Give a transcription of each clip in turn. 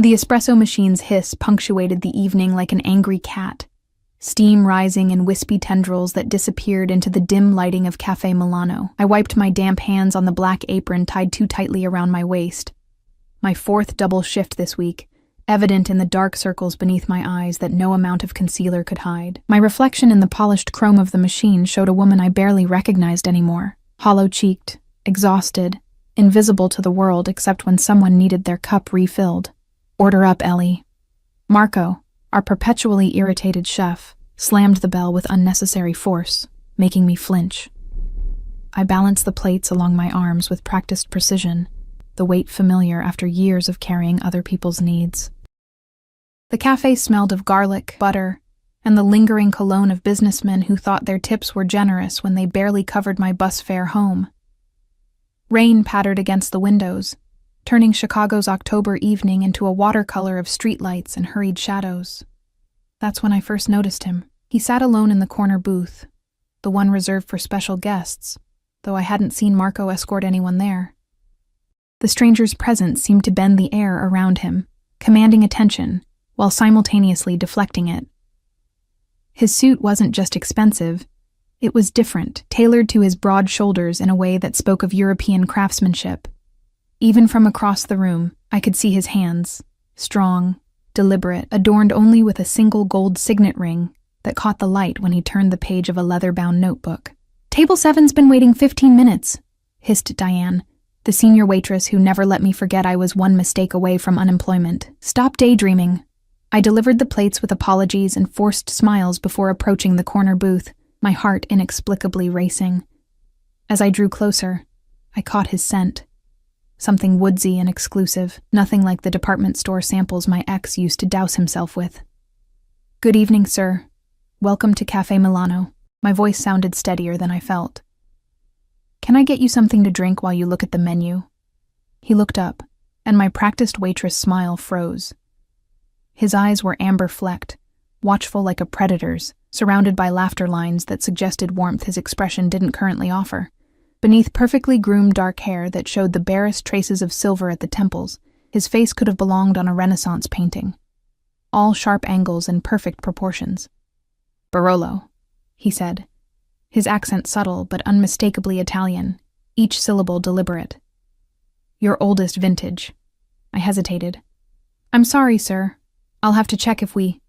The espresso machine's hiss punctuated the evening like an angry cat, steam rising in wispy tendrils that disappeared into the dim lighting of Cafe Milano. I wiped my damp hands on the black apron tied too tightly around my waist. My fourth double shift this week, evident in the dark circles beneath my eyes that no amount of concealer could hide. My reflection in the polished chrome of the machine showed a woman I barely recognized anymore, hollow-cheeked, exhausted, invisible to the world except when someone needed their cup refilled. "Order up, Ellie." Marco, our perpetually irritated chef, slammed the bell with unnecessary force, making me flinch. I balanced the plates along my arms with practiced precision, the weight familiar after years of carrying other people's needs. The cafe smelled of garlic, butter, and the lingering cologne of businessmen who thought their tips were generous when they barely covered my bus fare home. Rain pattered against the windows, turning Chicago's October evening into a watercolor of streetlights and hurried shadows. That's when I first noticed him. He sat alone in the corner booth, the one reserved for special guests, though I hadn't seen Marco escort anyone there. The stranger's presence seemed to bend the air around him, commanding attention, while simultaneously deflecting it. His suit wasn't just expensive, it was different, tailored to his broad shoulders in a way that spoke of European craftsmanship. Even from across the room, I could see his hands, strong, deliberate, adorned only with a single gold signet ring that caught the light when he turned the page of a leather-bound notebook. "Table 7's been waiting 15 minutes, hissed Diane, the senior waitress who never let me forget I was one mistake away from unemployment. "Stop daydreaming." I delivered the plates with apologies and forced smiles before approaching the corner booth, my heart inexplicably racing. As I drew closer, I caught his scent. Something woodsy and exclusive, nothing like the department store samples my ex used to douse himself with. "Good evening, sir. Welcome to Cafe Milano." My voice sounded steadier than I felt. "Can I get you something to drink while you look at the menu?" He looked up, and my practiced waitress smile froze. His eyes were amber-flecked, watchful like a predator's, surrounded by laughter lines that suggested warmth his expression didn't currently offer. Beneath perfectly groomed dark hair that showed the barest traces of silver at the temples, his face could have belonged on a Renaissance painting. All sharp angles and perfect proportions. "Barolo," he said, his accent subtle but unmistakably Italian, each syllable deliberate. "Your oldest vintage." I hesitated. "I'm sorry, sir. I'll have to check if we—"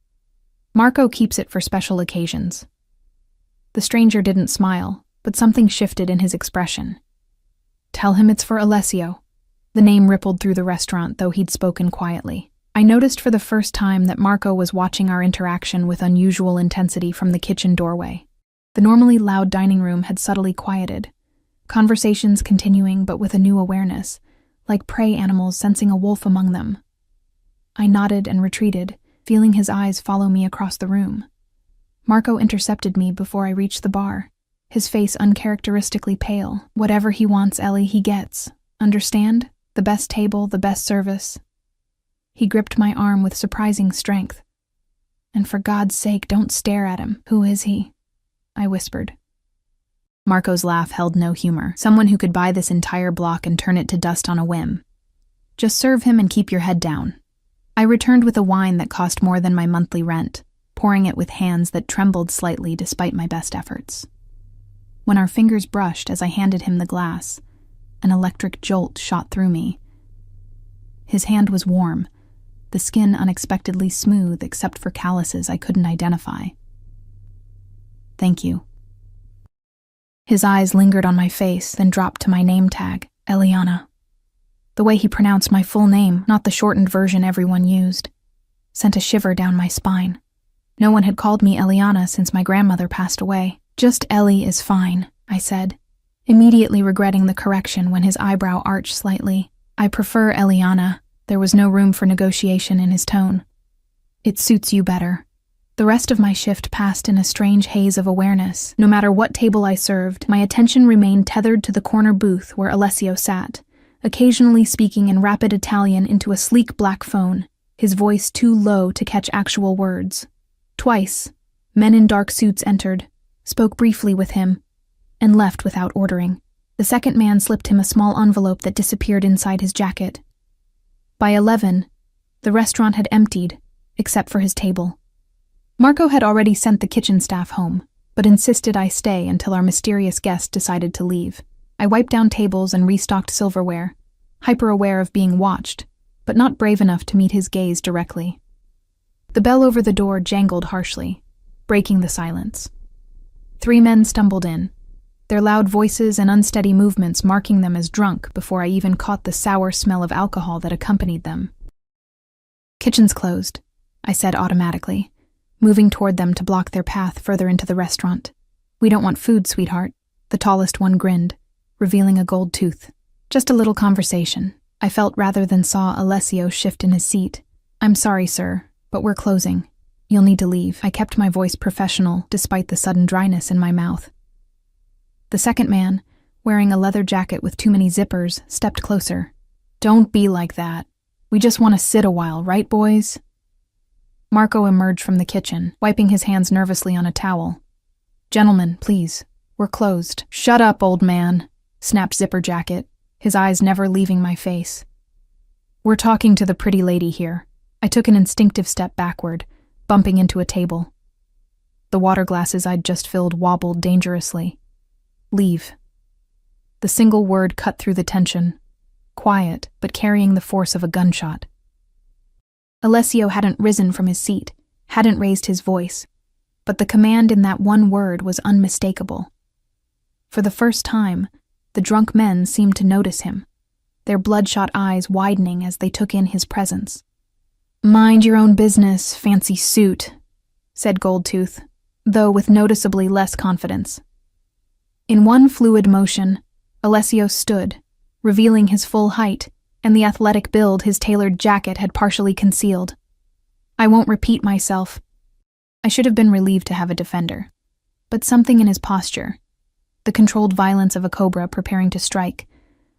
"Marco keeps it for special occasions." The stranger didn't smile, but something shifted in his expression. "Tell him it's for Alessio." The name rippled through the restaurant, though he'd spoken quietly. I noticed for the first time that Marco was watching our interaction with unusual intensity from the kitchen doorway. The normally loud dining room had subtly quieted, conversations continuing but with a new awareness, like prey animals sensing a wolf among them. I nodded and retreated, feeling his eyes follow me across the room. Marco intercepted me before I reached the bar, his face uncharacteristically pale. "Whatever he wants, Ellie, he gets. Understand? The best table, the best service." He gripped my arm with surprising strength. "And for God's sake, don't stare at him. Who is he?" I whispered. Marco's laugh held no humor. "Someone who could buy this entire block and turn it to dust on a whim. Just serve him and keep your head down." I returned with a wine that cost more than my monthly rent, pouring it with hands that trembled slightly despite my best efforts. When our fingers brushed as I handed him the glass, an electric jolt shot through me. His hand was warm, the skin unexpectedly smooth except for calluses I couldn't identify. "Thank you." His eyes lingered on my face, then dropped to my name tag, Eliana. The way he pronounced my full name, not the shortened version everyone used, sent a shiver down my spine. No one had called me Eliana since my grandmother passed away. "Just Ellie is fine," I said, immediately regretting the correction when his eyebrow arched slightly. "I prefer Eliana." There was no room for negotiation in his tone. "It suits you better." The rest of my shift passed in a strange haze of awareness. No matter what table I served, my attention remained tethered to the corner booth where Alessio sat, occasionally speaking in rapid Italian into a sleek black phone, his voice too low to catch actual words. Twice, men in dark suits entered, spoke briefly with him, and left without ordering. The second man slipped him a small envelope that disappeared inside his jacket. By 11, The restaurant had emptied, except for his table. Marco had already sent the kitchen staff home, but insisted I stay until our mysterious guest decided to leave. I wiped down tables and restocked silverware, hyper-aware of being watched, but not brave enough to meet his gaze directly. The bell over the door jangled harshly, breaking the silence. 3 men stumbled in, their loud voices and unsteady movements marking them as drunk before I even caught the sour smell of alcohol that accompanied them. "Kitchen's closed," I said automatically, moving toward them to block their path further into the restaurant. "We don't want food, sweetheart." The tallest one grinned, revealing a gold tooth. "Just a little conversation," I felt rather than saw Alessio shift in his seat. "I'm sorry, sir, but we're closing. You'll need to leave." I kept my voice professional despite the sudden dryness in my mouth. The second man, wearing a leather jacket with too many zippers, stepped closer. "Don't be like that. We just want to sit a while, right, boys?" Marco emerged from the kitchen, wiping his hands nervously on a towel. "Gentlemen, please. We're closed." "Shut up, old man," snapped Zipper Jacket, his eyes never leaving my face. "We're talking to the pretty lady here." I took an instinctive step backward, bumping into a table. The water glasses I'd just filled wobbled dangerously. "Leave." The single word cut through the tension, quiet but carrying the force of a gunshot. Alessio hadn't risen from his seat, hadn't raised his voice, but the command in that one word was unmistakable. For the first time, the drunk men seemed to notice him, their bloodshot eyes widening as they took in his presence. "Mind your own business, fancy suit," said Goldtooth, though with noticeably less confidence. In one fluid motion, Alessio stood, revealing his full height and the athletic build his tailored jacket had partially concealed. I won't repeat myself. I should have been relieved to have a defender. But something in his posture, the controlled violence of a cobra preparing to strike,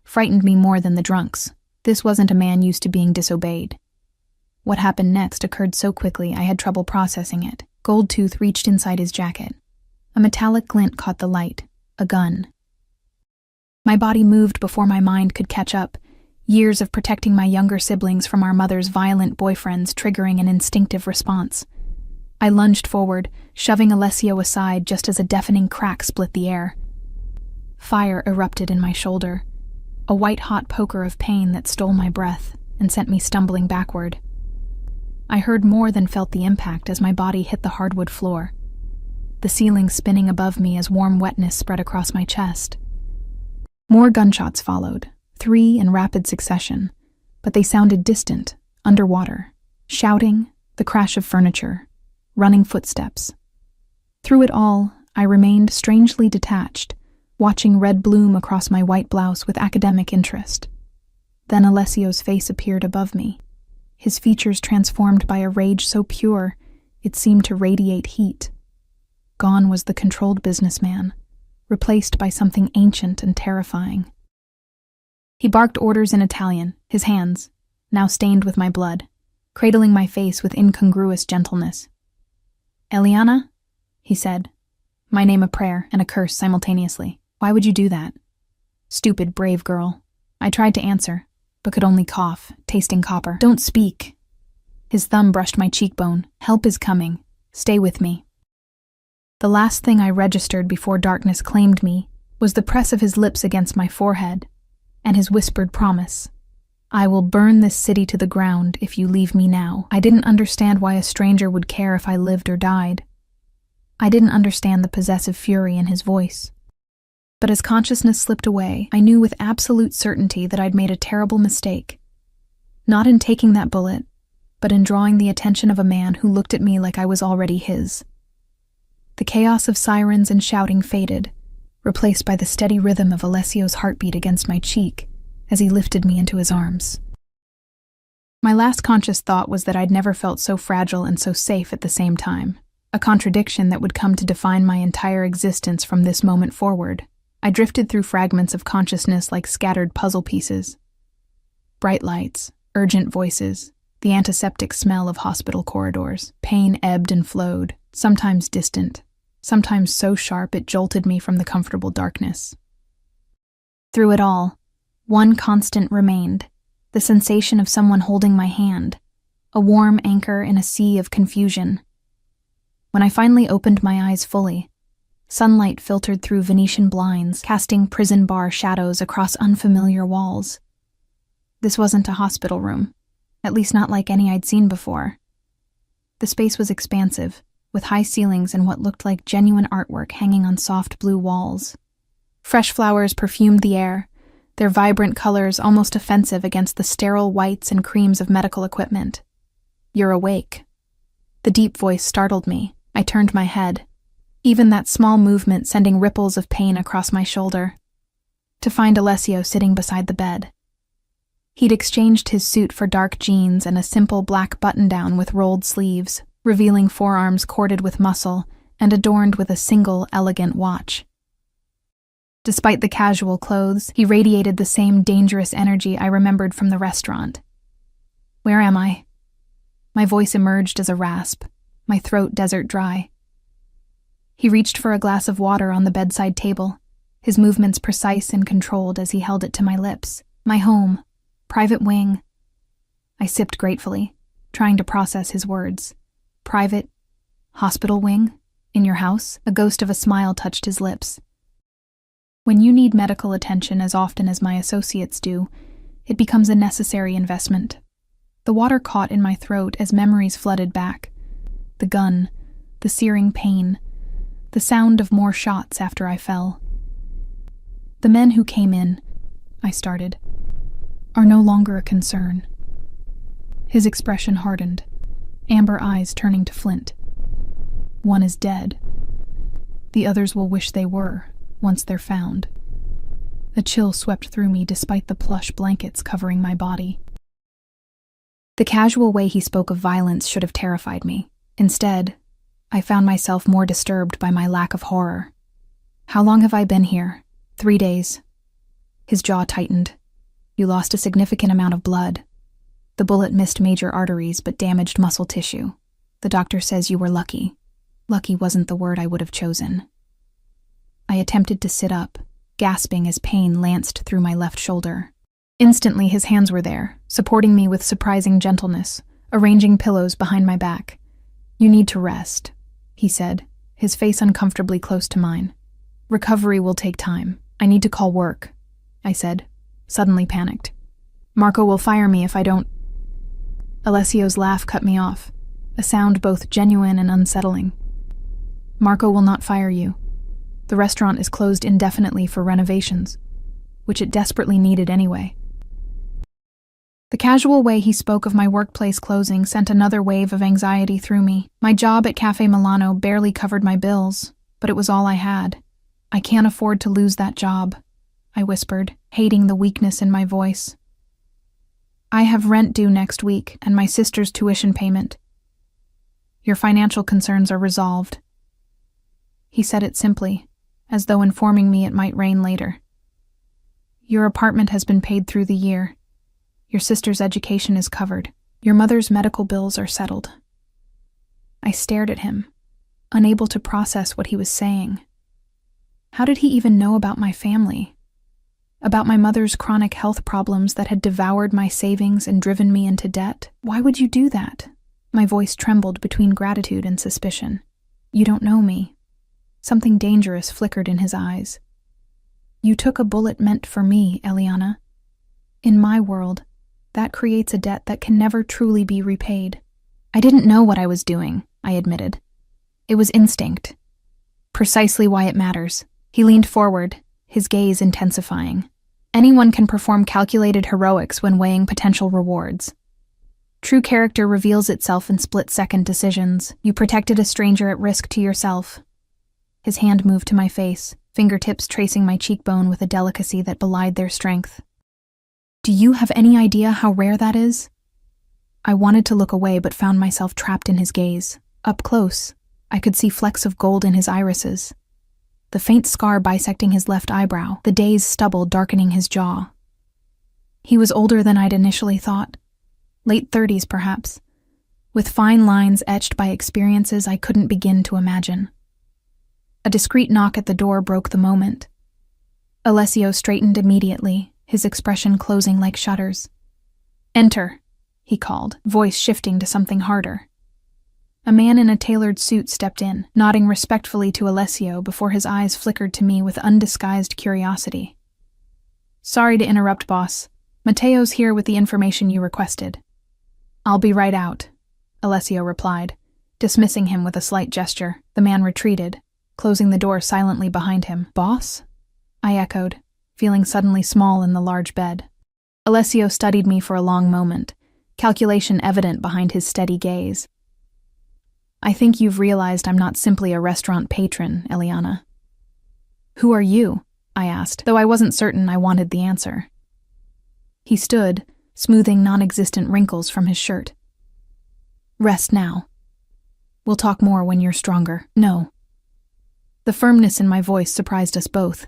frightened me more than the drunks. This wasn't a man used to being disobeyed. What happened next occurred so quickly I had trouble processing it. Goldtooth reached inside his jacket. A metallic glint caught the light. A gun. My body moved before my mind could catch up, years of protecting my younger siblings from our mother's violent boyfriends triggering an instinctive response. I lunged forward, shoving Alessio aside just as a deafening crack split the air. Fire erupted in my shoulder, a white-hot poker of pain that stole my breath and sent me stumbling backward. I heard more than felt the impact as my body hit the hardwood floor, the ceiling spinning above me as warm wetness spread across my chest. More gunshots followed, 3 in rapid succession, but they sounded distant, underwater. Shouting, the crash of furniture, running footsteps. Through it all, I remained strangely detached, watching red bloom across my white blouse with academic interest. Then Alessio's face appeared above me, his features transformed by a rage so pure it seemed to radiate heat. Gone was the controlled businessman, replaced by something ancient and terrifying. He barked orders in Italian, his hands, now stained with my blood, cradling my face with incongruous gentleness. "Eliana?" he said, my name a prayer and a curse simultaneously. "Why would you do that?" "Stupid, brave girl." I tried to answer, but could only cough, tasting copper. "Don't speak." His thumb brushed my cheekbone. "Help is coming. Stay with me." The last thing I registered before darkness claimed me was the press of his lips against my forehead and his whispered promise. "I will burn this city to the ground if you leave me now." I didn't understand why a stranger would care if I lived or died. I didn't understand the possessive fury in his voice. But as consciousness slipped away, I knew with absolute certainty that I'd made a terrible mistake. Not in taking that bullet, but in drawing the attention of a man who looked at me like I was already his. The chaos of sirens and shouting faded, replaced by the steady rhythm of Alessio's heartbeat against my cheek as he lifted me into his arms. My last conscious thought was that I'd never felt so fragile and so safe at the same time, a contradiction that would come to define my entire existence from this moment forward. I drifted through fragments of consciousness like scattered puzzle pieces. Bright lights, urgent voices, the antiseptic smell of hospital corridors. Pain ebbed and flowed, sometimes distant, sometimes so sharp it jolted me from the comfortable darkness. Through it all, one constant remained, the sensation of someone holding my hand, a warm anchor in a sea of confusion. When I finally opened my eyes fully, sunlight filtered through Venetian blinds, casting prison bar shadows across unfamiliar walls. This wasn't a hospital room, at least not like any I'd seen before. The space was expansive, with high ceilings and what looked like genuine artwork hanging on soft blue walls. Fresh flowers perfumed the air, their vibrant colors almost offensive against the sterile whites and creams of medical equipment. "You're awake." The deep voice startled me. I turned my head, even that small movement sending ripples of pain across my shoulder, to find Alessio sitting beside the bed. He'd exchanged his suit for dark jeans and a simple black button-down with rolled sleeves, revealing forearms corded with muscle and adorned with a single elegant watch. Despite the casual clothes, he radiated the same dangerous energy I remembered from the restaurant. "Where am I?" My voice emerged as a rasp, my throat desert dry. He reached for a glass of water on the bedside table, his movements precise and controlled as he held it to my lips. "My home. Private wing." I sipped gratefully, trying to process his words. "Private? Hospital wing? In your house?" A ghost of a smile touched his lips. "When you need medical attention as often as my associates do, it becomes a necessary investment." The water caught in my throat as memories flooded back. The gun, the searing pain, the sound of more shots after I fell. "The men who came in," I started, "are no longer a concern." His expression hardened, amber eyes turning to flint. "One is dead. The others will wish they were, once they're found." A chill swept through me despite the plush blankets covering my body. The casual way he spoke of violence should have terrified me. Instead, I found myself more disturbed by my lack of horror. "How long have I been here?" 3 days. His jaw tightened. "You lost a significant amount of blood. The bullet missed major arteries but damaged muscle tissue. The doctor says you were lucky." Lucky wasn't the word I would have chosen. I attempted to sit up, gasping as pain lanced through my left shoulder. Instantly, his hands were there, supporting me with surprising gentleness, arranging pillows behind my back. "You need to rest," he said, his face uncomfortably close to mine. "Recovery will take time. I need to call work," I said, suddenly panicked. "Marco will fire me if I don't—" Alessio's laugh cut me off, a sound both genuine and unsettling. "Marco will not fire you. The restaurant is closed indefinitely for renovations, which it desperately needed anyway." The casual way he spoke of my workplace closing sent another wave of anxiety through me. My job at Cafe Milano barely covered my bills, but it was all I had. "I can't afford to lose that job," I whispered, hating the weakness in my voice. "I have rent due next week and my sister's tuition payment. Your financial concerns are resolved." He said it simply, as though informing me it might rain later. "Your apartment has been paid through the year. Your sister's education is covered. Your mother's medical bills are settled." I stared at him, unable to process what he was saying. How did he even know about my family? About my mother's chronic health problems that had devoured my savings and driven me into debt? "Why would you do that?" My voice trembled between gratitude and suspicion. "You don't know me." Something dangerous flickered in his eyes. "You took a bullet meant for me, Eliana. In my world, that creates a debt that can never truly be repaid." "I didn't know what I was doing," I admitted. "It was instinct." "Precisely why it matters." He leaned forward, his gaze intensifying. "Anyone can perform calculated heroics when weighing potential rewards. True character reveals itself in split-second decisions. You protected a stranger at risk to yourself." His hand moved to my face, fingertips tracing my cheekbone with a delicacy that belied their strength. "Do you have any idea how rare that is?" I wanted to look away but found myself trapped in his gaze. Up close, I could see flecks of gold in his irises, the faint scar bisecting his left eyebrow, the day's stubble darkening his jaw. He was older than I'd initially thought, late 30s perhaps, with fine lines etched by experiences I couldn't begin to imagine. A discreet knock at the door broke the moment. Alessio straightened immediately, his expression closing like shutters. "Enter," he called, voice shifting to something harder. A man in a tailored suit stepped in, nodding respectfully to Alessio before his eyes flickered to me with undisguised curiosity. "Sorry to interrupt, boss. Matteo's here with the information you requested." "I'll be right out," Alessio replied, dismissing him with a slight gesture. The man retreated, closing the door silently behind him. "Boss?" I echoed, feeling suddenly small in the large bed. Alessio studied me for a long moment, calculation evident behind his steady gaze. "I think you've realized I'm not simply a restaurant patron, Eliana." "Who are you?" I asked, though I wasn't certain I wanted the answer. He stood, smoothing non-existent wrinkles from his shirt. "Rest now. We'll talk more when you're stronger." "No." The firmness in my voice surprised us both.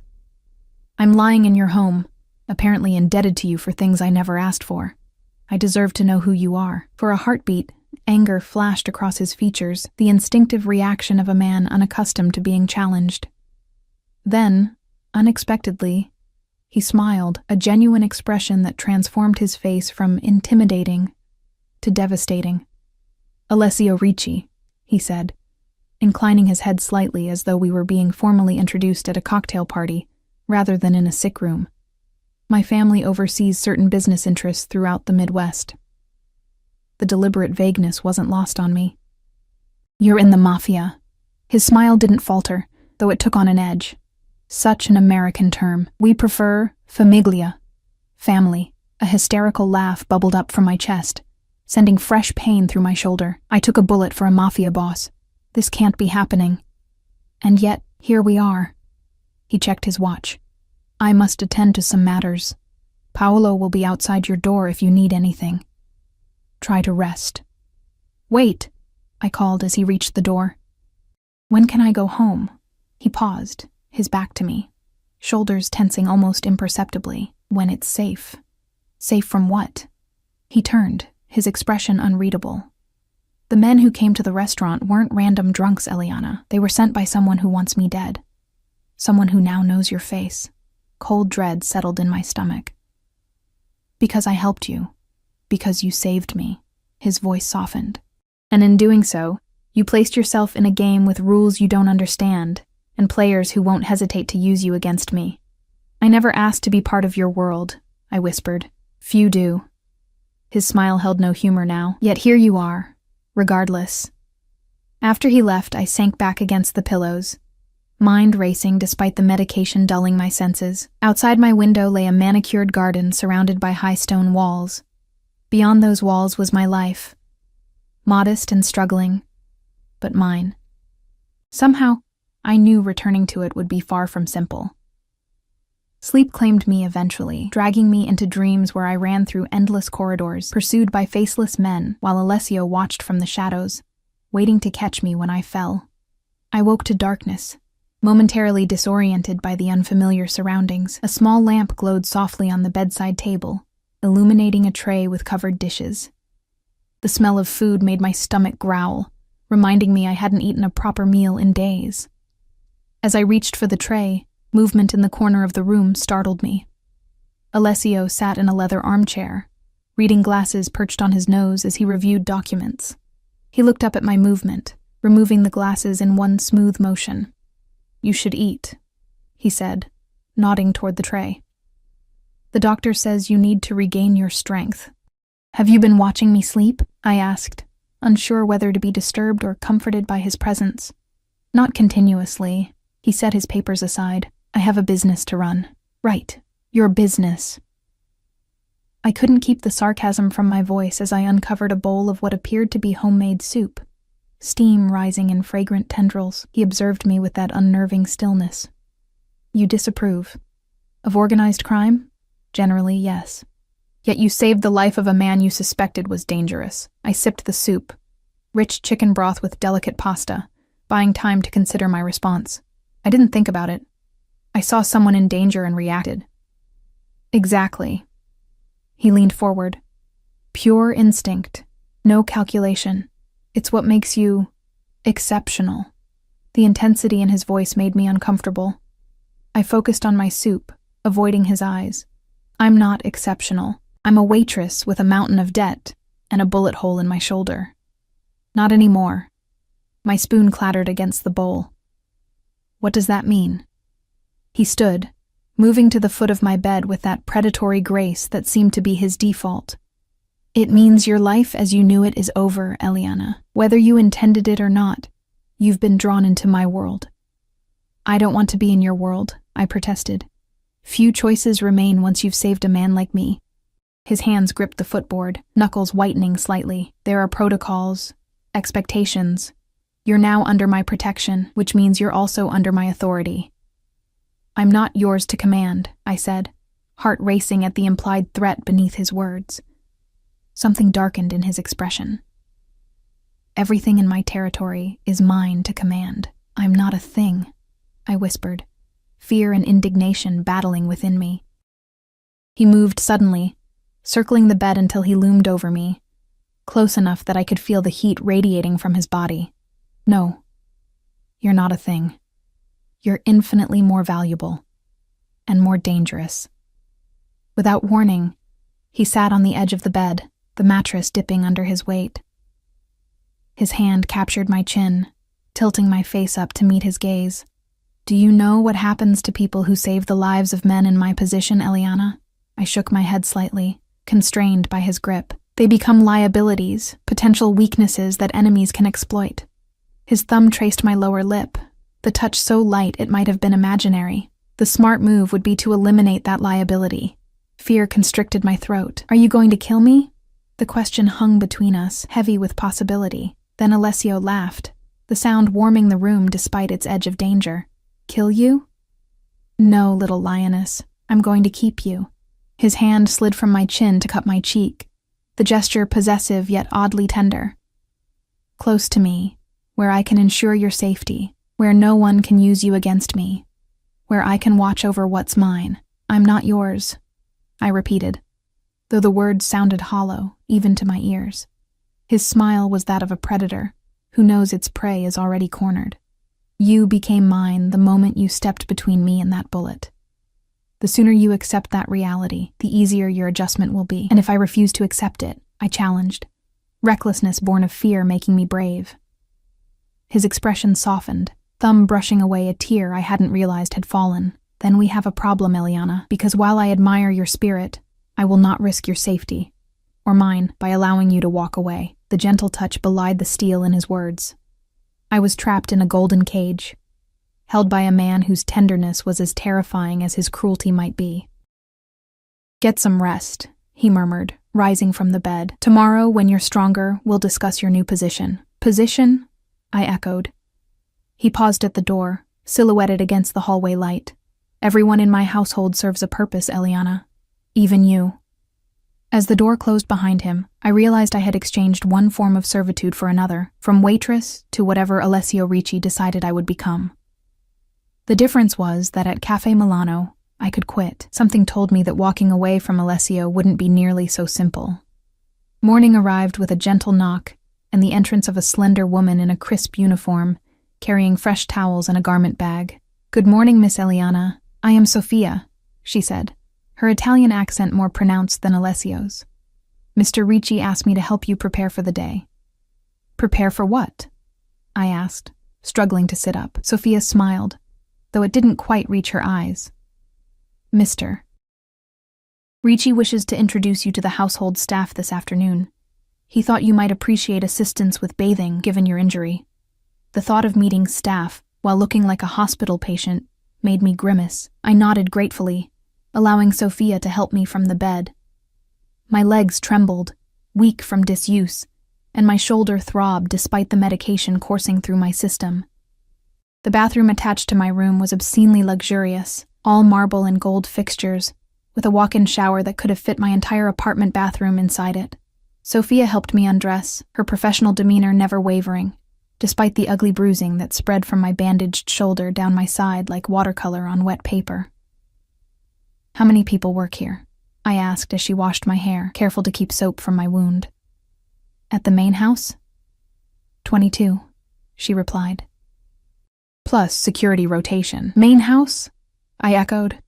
"I'm lying in your home, apparently indebted to you for things I never asked for. I deserve to know who you are." For a heartbeat, anger flashed across his features, the instinctive reaction of a man unaccustomed to being challenged. Then, unexpectedly, he smiled, a genuine expression that transformed his face from intimidating to devastating. "Alessio Ricci," he said, inclining his head slightly as though we were being formally introduced at a cocktail party rather than in a sick room. "My family oversees certain business interests throughout the Midwest." The deliberate vagueness wasn't lost on me. "You're in the Mafia." His smile didn't falter, though it took on an edge. "Such an American term. We prefer famiglia." Family. A hysterical laugh bubbled up from my chest, sending fresh pain through my shoulder. "I took a bullet for a Mafia boss. This can't be happening. And yet, here we are." He checked his watch. "I must attend to some matters. Paolo will be outside your door if you need anything. Try to rest." "Wait," I called as he reached the door. "When can I go home?" He paused, his back to me, shoulders tensing almost imperceptibly. "When it's safe." "Safe from what?" He turned, his expression unreadable. "The men who came to the restaurant weren't random drunks, Eliana. They were sent by someone who wants me dead. Someone who now knows your face." Cold dread settled in my stomach. "Because I helped you. Because you saved me." His voice softened. "And in doing so, you placed yourself in a game with rules you don't understand, and players who won't hesitate to use you against me. I never asked to be part of your world," I whispered. "Few do." His smile held no humor now, yet here you are, regardless. After he left, I sank back against the pillows, mind racing despite the medication dulling my senses. Outside my window lay a manicured garden surrounded by high stone walls. Beyond those walls was my life, modest and struggling, but mine. Somehow, I knew returning to it would be far from simple. Sleep claimed me eventually, dragging me into dreams where I ran through endless corridors, pursued by faceless men, while Alessio watched from the shadows, waiting to catch me when I fell. I woke to darkness, momentarily disoriented by the unfamiliar surroundings. A small lamp glowed softly on the bedside table, illuminating a tray with covered dishes. The smell of food made my stomach growl, reminding me I hadn't eaten a proper meal in days. As I reached for the tray, movement in the corner of the room startled me. Alessio sat in a leather armchair, reading glasses perched on his nose as he reviewed documents. He looked up at my movement, removing the glasses in one smooth motion. "You should eat," he said, nodding toward the tray. "The doctor says you need to regain your strength." "Have you been watching me sleep?" I asked, unsure whether to be disturbed or comforted by his presence. "Not continuously." He set his papers aside. "I have a business to run." "Right, your business." I couldn't keep the sarcasm from my voice as I uncovered a bowl of what appeared to be homemade soup, steam rising in fragrant tendrils. He observed me with that unnerving stillness. "You disapprove? Of organized crime?" "Generally, yes. Yet you saved the life of a man you suspected was dangerous." I sipped the soup, rich chicken broth with delicate pasta, buying time to consider my response. I didn't think about it. I saw someone in danger and reacted. "Exactly." He leaned forward. "Pure instinct, no calculation. It's what makes you exceptional." The intensity in his voice made me uncomfortable. I focused on my soup, avoiding his eyes. "I'm not exceptional. I'm a waitress with a mountain of debt. and a bullet hole in my shoulder. Not anymore. My spoon clattered against the bowl. What does that mean? He stood, moving to the foot of my bed with that predatory grace that seemed to be his default. It means your life as you knew it is over, Eliana. Whether you intended it or not, you've been drawn into my world. I don't want to be in your world, I protested. Few choices remain once you've saved a man like me. His hands gripped the footboard, knuckles whitening slightly. There are protocols, expectations. You're now under my protection, which means you're also under my authority. I'm not yours to command, I said, heart racing at the implied threat beneath his words. Something darkened in his expression. Everything in my territory is mine to command. I'm not a thing, I whispered, fear and indignation battling within me. He moved suddenly, circling the bed until he loomed over me, close enough that I could feel the heat radiating from his body. No, you're not a thing. You're infinitely more valuable and more dangerous. Without warning, he sat on the edge of the bed, the mattress dipping under his weight. His hand captured my chin, tilting my face up to meet his gaze. Do you know what happens to people who save the lives of men in my position, Eliana? I shook my head slightly, constrained by his grip. They become liabilities, potential weaknesses that enemies can exploit. His thumb traced my lower lip, the touch so light it might have been imaginary. The smart move would be to eliminate that liability. Fear constricted my throat. Are you going to kill me? The question hung between us, heavy with possibility. Then Alessio laughed, the sound warming the room despite its edge of danger. Kill you? No, little lioness. I'm going to keep you. His hand slid from my chin to cup my cheek, the gesture possessive yet oddly tender. Close to me, where I can ensure your safety, where no one can use you against me, where I can watch over what's mine. I'm not yours, I repeated, though the words sounded hollow, even to my ears. His smile was that of a predator, who knows its prey is already cornered. You became mine the moment you stepped between me and that bullet. The sooner you accept that reality, the easier your adjustment will be. And if I refuse to accept it, I challenged, recklessness born of fear making me brave. His expression softened, thumb brushing away a tear I hadn't realized had fallen. Then we have a problem, Eliana, because while I admire your spirit, I will not risk your safety, or mine, by allowing you to walk away. The gentle touch belied the steel in his words. I was trapped in a golden cage, held by a man whose tenderness was as terrifying as his cruelty might be. Get some rest, he murmured, rising from the bed. Tomorrow, when you're stronger, we'll discuss your new position. Position? I echoed. He paused at the door, silhouetted against the hallway light. Everyone in my household serves a purpose, Eliana. Even you. As the door closed behind him, I realized I had exchanged one form of servitude for another, from waitress to whatever Alessio Ricci decided I would become. The difference was that at Cafe Milano, I could quit. Something told me that walking away from Alessio wouldn't be nearly so simple. Morning arrived with a gentle knock and the entrance of a slender woman in a crisp uniform, carrying fresh towels and a garment bag. Good morning, Miss Eliana. I am Sofia, she said, her Italian accent more pronounced than Alessio's. Mr. Ricci asked me to help you prepare for the day. Prepare for what? I asked, struggling to sit up. Sofia smiled, though it didn't quite reach her eyes. Mr. Ricci wishes to introduce you to the household staff this afternoon. He thought you might appreciate assistance with bathing, given your injury. The thought of meeting staff, while looking like a hospital patient, made me grimace. I nodded gratefully, allowing Sofia to help me from the bed. My legs trembled, weak from disuse, and my shoulder throbbed despite the medication coursing through my system. The bathroom attached to my room was obscenely luxurious, all marble and gold fixtures, with a walk-in shower that could have fit my entire apartment bathroom inside it. Sofia helped me undress, her professional demeanor never wavering, despite the ugly bruising that spread from my bandaged shoulder down my side like watercolor on wet paper. How many people work here? I asked as she washed my hair, careful to keep soap from my wound. At the main house? 22, she replied. Plus security rotation. Main house? I echoed,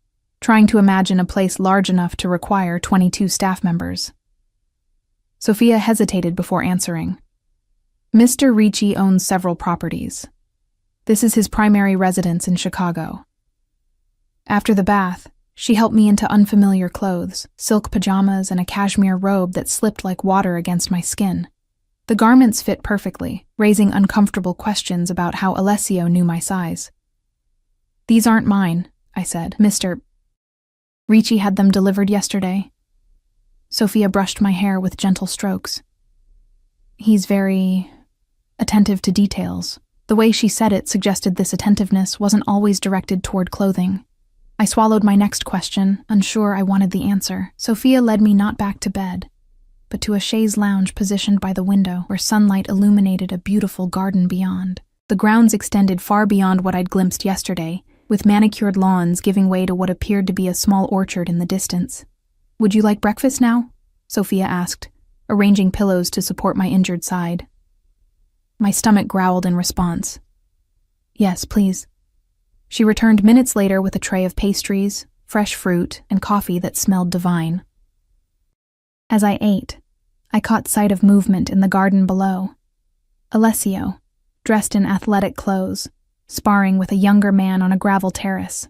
trying to imagine a place large enough to require 22 staff members. Sophia hesitated before answering. Mr. Ricci owns several properties. This is his primary residence in Chicago. After the bath, she helped me into unfamiliar clothes, silk pajamas and a cashmere robe that slipped like water against my skin. The garments fit perfectly, raising uncomfortable questions about how Alessio knew my size. These aren't mine, I said. Mr. Ricci had them delivered yesterday. Sophia brushed my hair with gentle strokes. He's very attentive to details. The way she said it suggested this attentiveness wasn't always directed toward clothing. I swallowed my next question, unsure I wanted the answer. Sophia led me not back to bed, but to a chaise lounge positioned by the window where sunlight illuminated a beautiful garden beyond. The grounds extended far beyond what I'd glimpsed yesterday, with manicured lawns giving way to what appeared to be a small orchard in the distance. Would you like breakfast now? Sophia asked, arranging pillows to support my injured side. My stomach growled in response. Yes, please. She returned minutes later with a tray of pastries, fresh fruit, and coffee that smelled divine. As I ate, I caught sight of movement in the garden below. Alessio, dressed in athletic clothes, sparring with a younger man on a gravel terrace.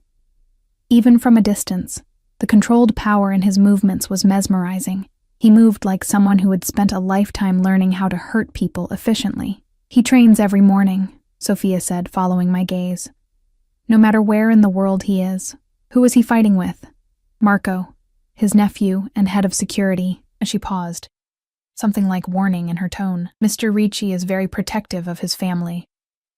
Even from a distance, the controlled power in his movements was mesmerizing. He moved like someone who had spent a lifetime learning how to hurt people efficiently. He trains every morning, Sophia said, following my gaze. No matter where in the world he is. Who is he fighting with? Marco, his nephew and head of security, as she paused. Something like warning in her tone. Mr. Ricci is very protective of his family.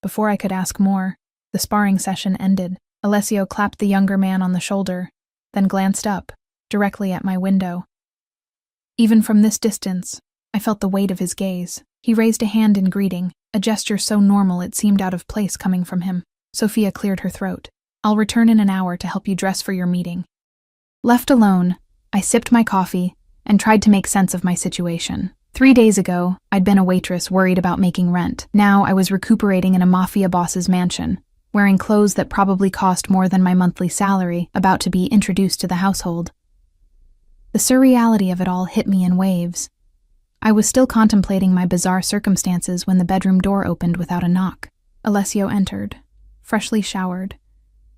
Before I could ask more, the sparring session ended. Alessio clapped the younger man on the shoulder, then glanced up, directly at my window. Even from this distance, I felt the weight of his gaze. He raised a hand in greeting, a gesture so normal it seemed out of place coming from him. Sophia cleared her throat. I'll return in an hour to help you dress for your meeting. Left alone, I sipped my coffee and tried to make sense of my situation. 3 days ago, I'd been a waitress worried about making rent. Now I was recuperating in a Mafia boss's mansion, wearing clothes that probably cost more than my monthly salary, about to be introduced to the household. The surreality of it all hit me in waves. I was still contemplating my bizarre circumstances when the bedroom door opened without a knock. Alessio entered, freshly showered,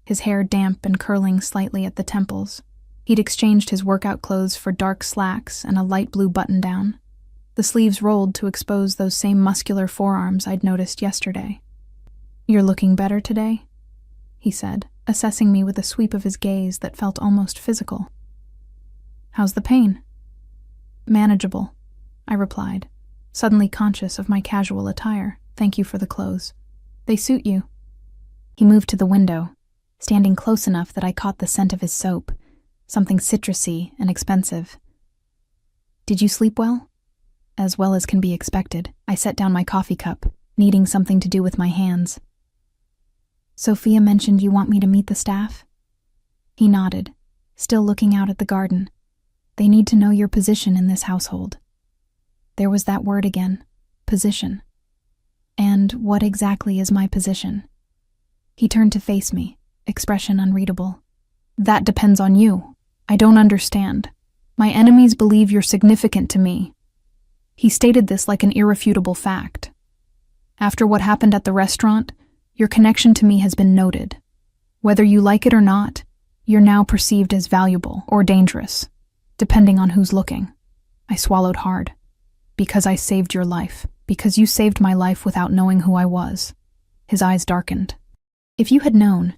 his hair damp and curling slightly at the temples. He'd exchanged his workout clothes for dark slacks and a light blue button-down. The sleeves rolled to expose those same muscular forearms I'd noticed yesterday. You're looking better today, he said, assessing me with a sweep of his gaze that felt almost physical. How's the pain? Manageable, I replied, suddenly conscious of my casual attire. Thank you for the clothes. They suit you. He moved to the window, standing close enough that I caught the scent of his soap, something citrusy and expensive. Did you sleep well? As well as can be expected. I set down my coffee cup, needing something to do with my hands. Sophia mentioned you want me to meet the staff? He nodded, still looking out at the garden. They need to know your position in this household. There was that word again, position. And what exactly is my position? He turned to face me, expression unreadable. That depends on you. I don't understand. My enemies believe you're significant to me. He stated this like an irrefutable fact. After what happened at the restaurant, your connection to me has been noted. Whether you like it or not, you're now perceived as valuable or dangerous, depending on who's looking. I swallowed hard. Because I saved your life. Because you saved my life without knowing who I was. His eyes darkened. If you had known,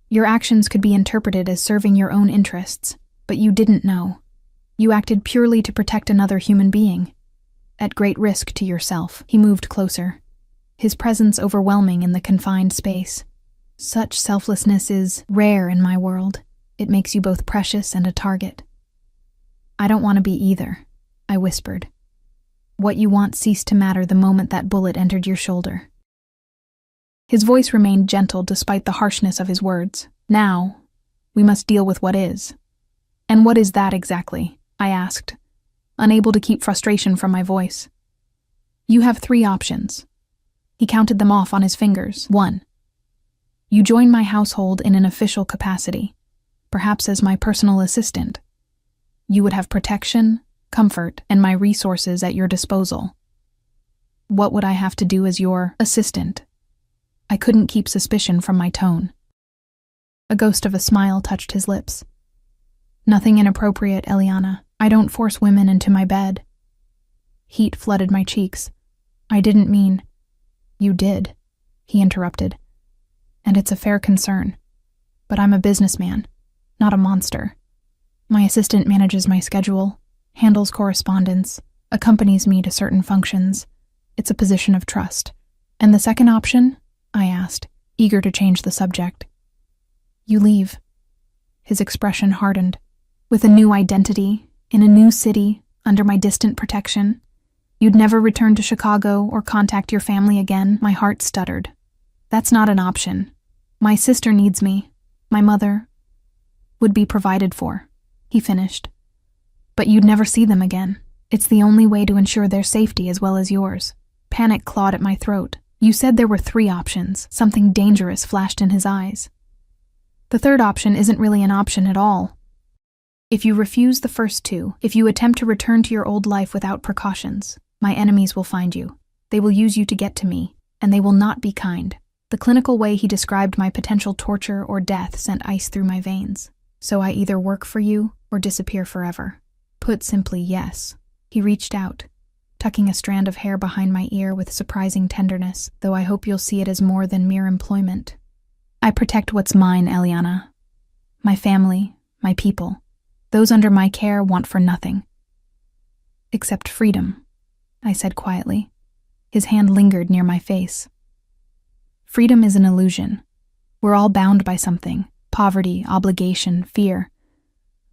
your actions could be interpreted as serving your own interests, but you didn't know. You acted purely to protect another human being, at great risk to yourself. He moved closer, his presence overwhelming in the confined space. Such selflessness is rare in my world. It makes you both precious and a target. I don't want to be either, I whispered. What you want ceased to matter the moment that bullet entered your shoulder. His voice remained gentle despite the harshness of his words. Now, we must deal with what is. And what is that exactly? I asked, unable to keep frustration from my voice. You have 3 options. He counted them off on his fingers. 1. You join my household in an official capacity, perhaps as my personal assistant. You would have protection, comfort, and my resources at your disposal. What would I have to do as your assistant? I couldn't keep suspicion from my tone. A ghost of a smile touched his lips. Nothing inappropriate, Eliana. I don't force women into my bed. Heat flooded my cheeks. I didn't mean— You did, he interrupted. And it's a fair concern. But I'm a businessman, not a monster. My assistant manages my schedule, handles correspondence, accompanies me to certain functions. It's a position of trust. And the second option? I asked, eager to change the subject. You leave. His expression hardened. With a new identity, in a new city, under my distant protection. You'd never return to Chicago or contact your family again. My heart stuttered. That's not an option. My sister needs me. My mother would be provided for, he finished. But you'd never see them again. It's the only way to ensure their safety as well as yours. Panic clawed at my throat. You said there were 3 options. Something dangerous flashed in his eyes. The third option isn't really an option at all. If you refuse the first 2, if you attempt to return to your old life without precautions, my enemies will find you. They will use you to get to me, and they will not be kind. The clinical way he described my potential torture or death sent ice through my veins. So I either work for you or disappear forever. Put simply, yes. He reached out, tucking a strand of hair behind my ear with surprising tenderness, though I hope you'll see it as more than mere employment. I protect what's mine, Eliana. My family, my people. Those under my care want for nothing. Except freedom, I said quietly. His hand lingered near my face. Freedom is an illusion. We're all bound by something. Poverty, obligation, fear.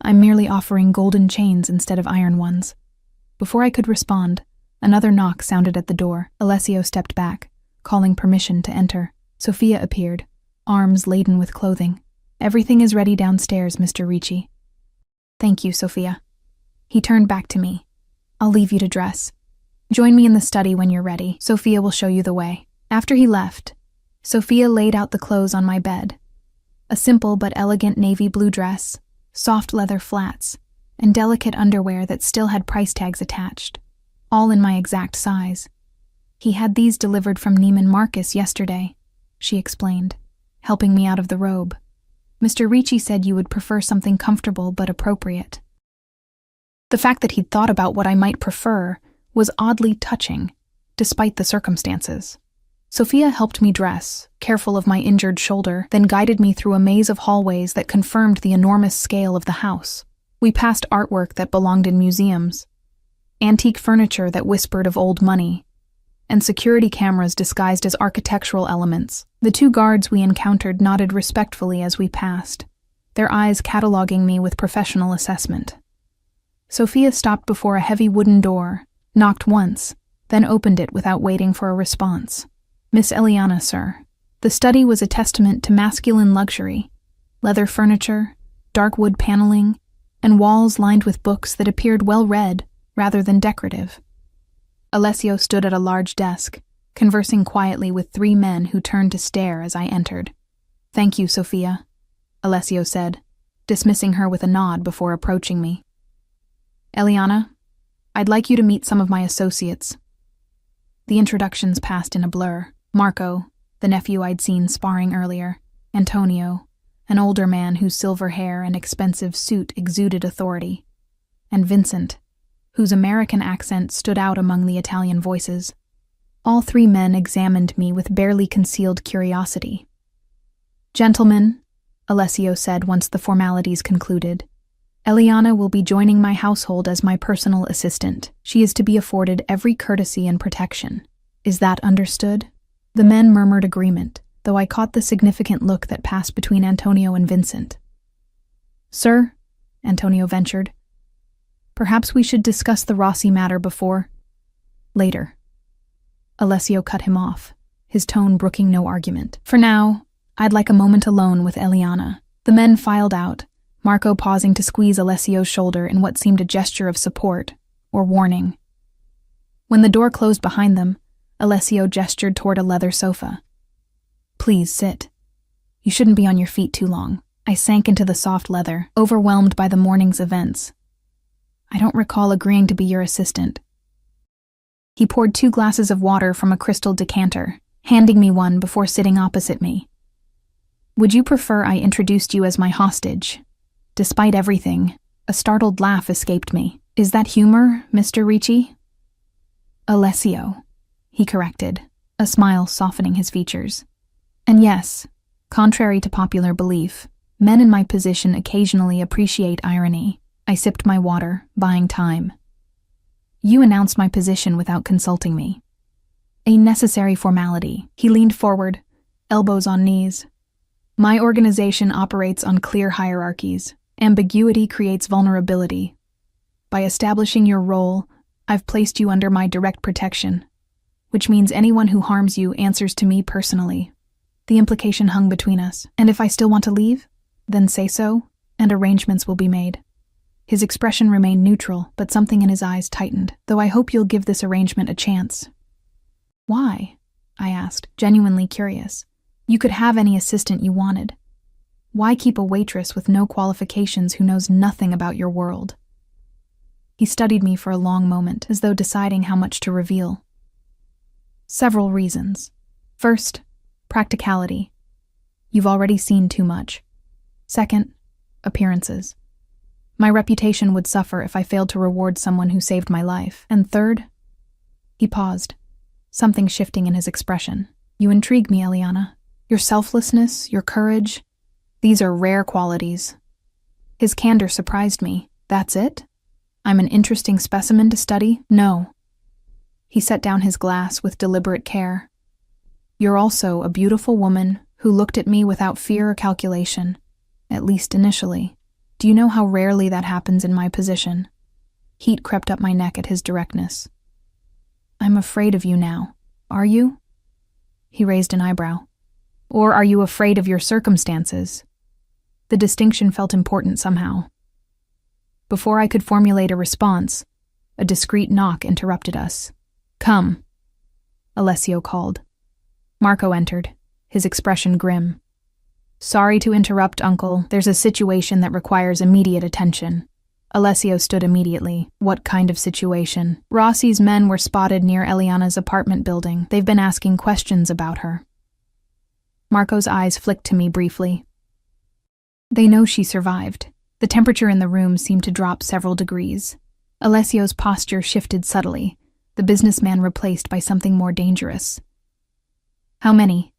I'm merely offering golden chains instead of iron ones. Before I could respond, another knock sounded at the door. Alessio stepped back, calling permission to enter. Sophia appeared, arms laden with clothing. Everything is ready downstairs, Mr. Ricci. Thank you, Sophia. He turned back to me. I'll leave you to dress. Join me in the study when you're ready. Sophia will show you the way. After he left, Sophia laid out the clothes on my bed. A simple but elegant navy blue dress, soft leather flats, and delicate underwear that still had price tags attached, all in my exact size. He had these delivered from Neiman Marcus yesterday, she explained, helping me out of the robe. Mr. Ricci said you would prefer something comfortable but appropriate. The fact that he'd thought about what I might prefer was oddly touching, despite the circumstances. Sophia helped me dress, careful of my injured shoulder, then guided me through a maze of hallways that confirmed the enormous scale of the house. We passed artwork that belonged in museums, antique furniture that whispered of old money, and security cameras disguised as architectural elements. The 2 guards we encountered nodded respectfully as we passed, their eyes cataloging me with professional assessment. Sophia stopped before a heavy wooden door, knocked once, then opened it without waiting for a response. Miss Eliana, sir. The study was a testament to masculine luxury. Leather furniture, dark wood paneling, and walls lined with books that appeared well-read rather than decorative. Alessio stood at a large desk, conversing quietly with 3 men who turned to stare as I entered. Thank you, Sophia, Alessio said, dismissing her with a nod before approaching me. Eliana, I'd like you to meet some of my associates. The introductions passed in a blur. Marco, the nephew I'd seen sparring earlier, Antonio, an older man whose silver hair and expensive suit exuded authority, and Vincent, whose American accent stood out among the Italian voices. All 3 men examined me with barely concealed curiosity. Gentlemen, Alessio said once the formalities concluded, Eliana will be joining my household as my personal assistant. She is to be afforded every courtesy and protection. Is that understood? The men murmured agreement, though I caught the significant look that passed between Antonio and Vincent. Sir, Antonio ventured, perhaps we should discuss the Rossi matter before. Later. Alessio cut him off, his tone brooking no argument. For now, I'd like a moment alone with Eliana. The men filed out, Marco pausing to squeeze Alessio's shoulder in what seemed a gesture of support or warning. When the door closed behind them, Alessio gestured toward a leather sofa. Please sit. You shouldn't be on your feet too long. I sank into the soft leather, overwhelmed by the morning's events. I don't recall agreeing to be your assistant. He poured 2 glasses of water from a crystal decanter, handing me one before sitting opposite me. Would you prefer I introduced you as my hostage? Despite everything, a startled laugh escaped me. Is that humor, Mr. Ricci? Alessio, he corrected, a smile softening his features. And yes, contrary to popular belief, men in my position occasionally appreciate irony. I sipped my water, buying time. You announced my position without consulting me. A necessary formality. He leaned forward, elbows on knees. My organization operates on clear hierarchies. Ambiguity creates vulnerability. By establishing your role, I've placed you under my direct protection, which means anyone who harms you answers to me personally. The implication hung between us, and if I still want to leave, then say so, and arrangements will be made. His expression remained neutral, but something in his eyes tightened, though I hope you'll give this arrangement a chance. Why? I asked, genuinely curious. You could have any assistant you wanted. Why keep a waitress with no qualifications who knows nothing about your world? He studied me for a long moment, as though deciding how much to reveal. Several reasons. First, practicality. You've already seen too much. Second, appearances. My reputation would suffer if I failed to reward someone who saved my life. And third, he paused, something shifting in his expression. You intrigue me, Eliana. Your selflessness, your courage, these are rare qualities. His candor surprised me. That's it? I'm an interesting specimen to study? No. He set down his glass with deliberate care. You're also a beautiful woman who looked at me without fear or calculation, at least initially. Do you know how rarely that happens in my position? Heat crept up my neck at his directness. I'm afraid of you now. Are you? He raised an eyebrow. Or are you afraid of your circumstances? The distinction felt important somehow. Before I could formulate a response, a discreet knock interrupted us. Come, Alessio called. Marco entered, his expression grim. Sorry to interrupt, Uncle. There's a situation that requires immediate attention. Alessio stood immediately. What kind of situation? Rossi's men were spotted near Eliana's apartment building. They've been asking questions about her. Marco's eyes flicked to me briefly. They know she survived. The temperature in the room seemed to drop several degrees. Alessio's posture shifted subtly, the businessman replaced by something more dangerous. How many?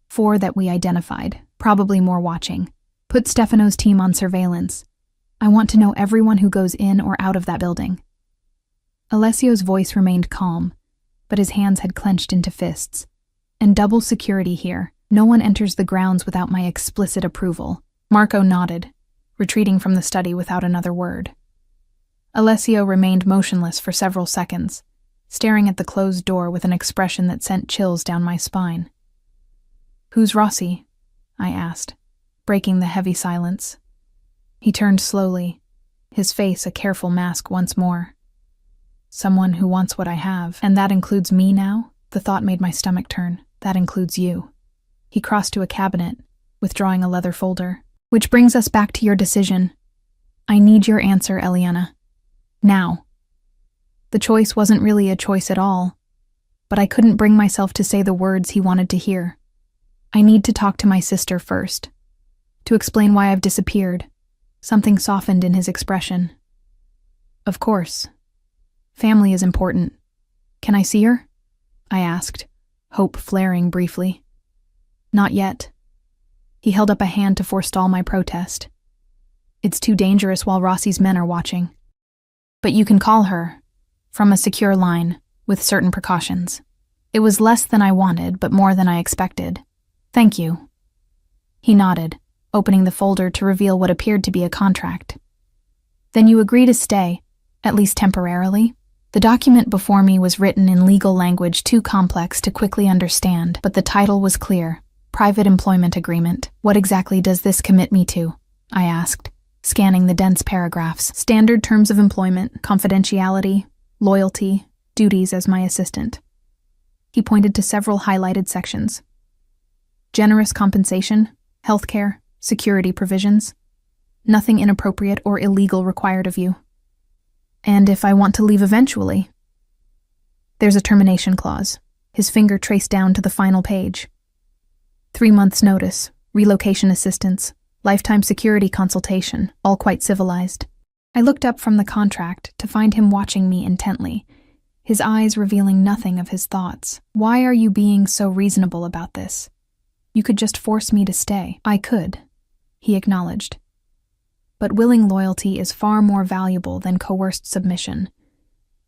4 that we identified, probably more watching. Put Stefano's team on surveillance. I want to know everyone who goes in or out of that building. Alessio's voice remained calm, but his hands had clenched into fists. And double security here. No one enters the grounds without my explicit approval. Marco nodded, retreating from the study without another word. Alessio remained motionless for several seconds, staring at the closed door with an expression that sent chills down my spine. Who's Rossi? I asked, breaking the heavy silence. He turned slowly, his face a careful mask once more. Someone who wants what I have, and that includes me now? The thought made my stomach turn. That includes you. He crossed to a cabinet, withdrawing a leather folder. Which brings us back to your decision. I need your answer, Eliana. Now. The choice wasn't really a choice at all, but I couldn't bring myself to say the words he wanted to hear. I need to talk to my sister first, to explain why I've disappeared. Something softened in his expression. Of course. Family is important. Can I see her? I asked, hope flaring briefly. Not yet. He held up a hand to forestall my protest. It's too dangerous while Rossi's men are watching. But you can call her, from a secure line, with certain precautions. It was less than I wanted, but more than I expected. Thank you. He nodded, opening the folder to reveal what appeared to be a contract. Then you agree to stay, at least temporarily? The document before me was written in legal language too complex to quickly understand, but the title was clear. Private employment agreement. What exactly does this commit me to? I asked, scanning the dense paragraphs. Standard terms of employment, confidentiality, loyalty, duties as my assistant. He pointed to several highlighted sections. Generous compensation, healthcare, security provisions. Nothing inappropriate or illegal required of you. And if I want to leave eventually? There's a termination clause. His finger traced down to the final page. 3 months' notice, relocation assistance, lifetime security consultation, all quite civilized. I looked up from the contract to find him watching me intently, his eyes revealing nothing of his thoughts. Why are you being so reasonable about this? You could just force me to stay. I could, he acknowledged. But willing loyalty is far more valuable than coerced submission.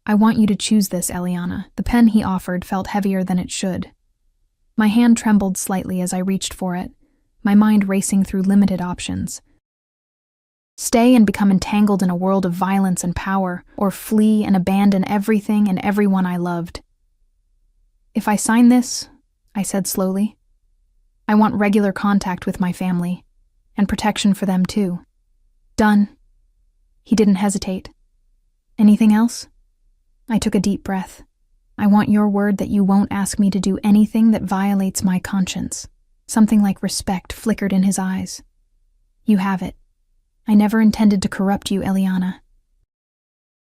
I want you to choose this, Eliana. The pen he offered felt heavier than it should. My hand trembled slightly as I reached for it, my mind racing through limited options. Stay and become entangled in a world of violence and power, or flee and abandon everything and everyone I loved. If I sign this, I said slowly, I want regular contact with my family, and protection for them too. Done. He didn't hesitate. Anything else? I took a deep breath. I want your word that you won't ask me to do anything that violates my conscience. Something like respect flickered in his eyes. You have it. I never intended to corrupt you, Eliana.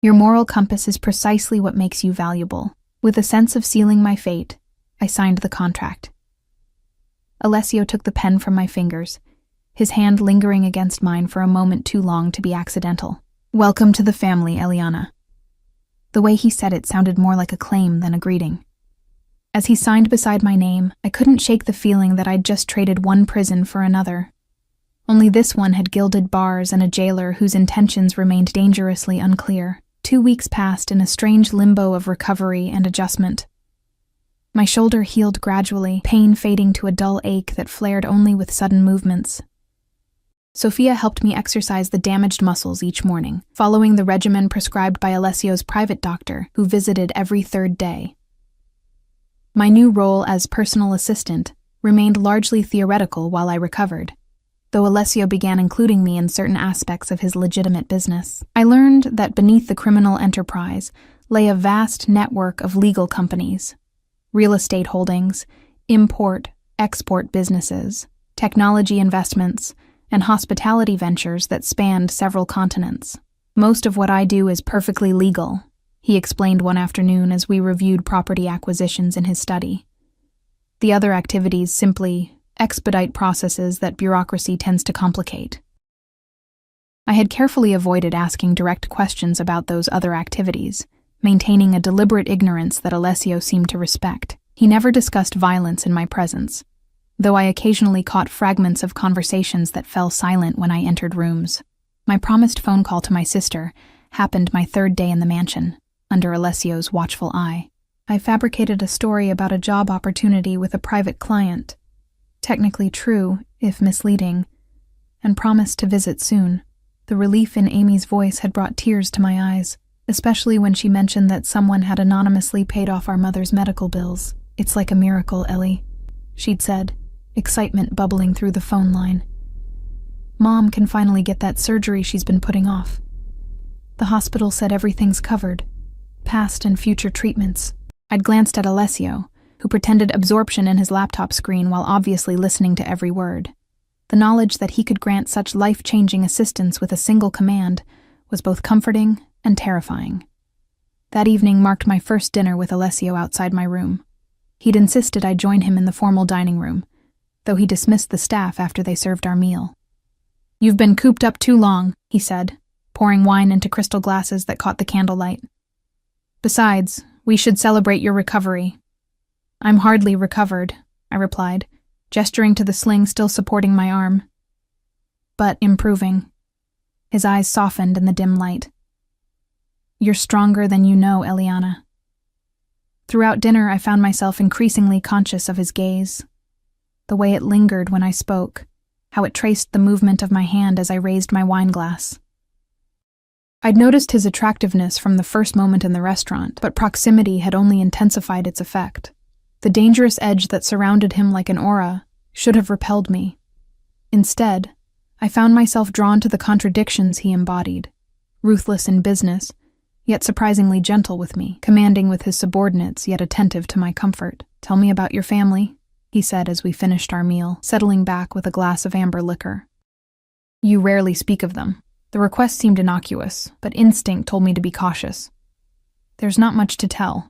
Your moral compass is precisely what makes you valuable. With a sense of sealing my fate, I signed the contract. Alessio took the pen from my fingers, his hand lingering against mine for a moment too long to be accidental. Welcome to the family, Eliana. The way he said it sounded more like a claim than a greeting. As he signed beside my name, I couldn't shake the feeling that I'd just traded one prison for another. Only this one had gilded bars and a jailer whose intentions remained dangerously unclear. 2 weeks passed in a strange limbo of recovery and adjustment. My shoulder healed gradually, pain fading to a dull ache that flared only with sudden movements. Sophia helped me exercise the damaged muscles each morning, following the regimen prescribed by Alessio's private doctor, who visited every 3rd day. My new role as personal assistant remained largely theoretical while I recovered, though Alessio began including me in certain aspects of his legitimate business. I learned that beneath the criminal enterprise lay a vast network of legal companies, real estate holdings, import-export businesses, technology investments, and hospitality ventures that spanned several continents. Most of what I do is perfectly legal, he explained one afternoon as we reviewed property acquisitions in his study. The other activities simply expedite processes that bureaucracy tends to complicate. I had carefully avoided asking direct questions about those other activities, maintaining a deliberate ignorance that Alessio seemed to respect. He never discussed violence in my presence, though I occasionally caught fragments of conversations that fell silent when I entered rooms. My promised phone call to my sister happened my 3rd day in the mansion, under Alessio's watchful eye. I fabricated a story about a job opportunity with a private client, technically true, if misleading, and promised to visit soon. The relief in Amy's voice had brought tears to my eyes, especially when she mentioned that someone had anonymously paid off our mother's medical bills. It's like a miracle, Ellie, she'd said, excitement bubbling through the phone line. Mom can finally get that surgery she's been putting off. The hospital said everything's covered, past and future treatments. I'd glanced at Alessio, who pretended absorption in his laptop screen while obviously listening to every word. The knowledge that he could grant such life-changing assistance with a single command was both comforting and terrifying. That evening marked my first dinner with Alessio outside my room. He'd insisted I join him in the formal dining room, though he dismissed the staff after they served our meal. You've been cooped up too long, he said, pouring wine into crystal glasses that caught the candlelight. Besides, we should celebrate your recovery. I'm hardly recovered, I replied, gesturing to the sling still supporting my arm. But improving. His eyes softened in the dim light. You're stronger than you know, Eliana. Throughout dinner, I found myself increasingly conscious of his gaze, the way it lingered when I spoke, how it traced the movement of my hand as I raised my wine glass. I'd noticed his attractiveness from the first moment in the restaurant, but proximity had only intensified its effect. The dangerous edge that surrounded him like an aura should have repelled me. Instead, I found myself drawn to the contradictions he embodied, ruthless in business, yet surprisingly gentle with me, commanding with his subordinates, yet attentive to my comfort. Tell me about your family, he said as we finished our meal, settling back with a glass of amber liquor. You rarely speak of them. The request seemed innocuous, but instinct told me to be cautious. There's not much to tell.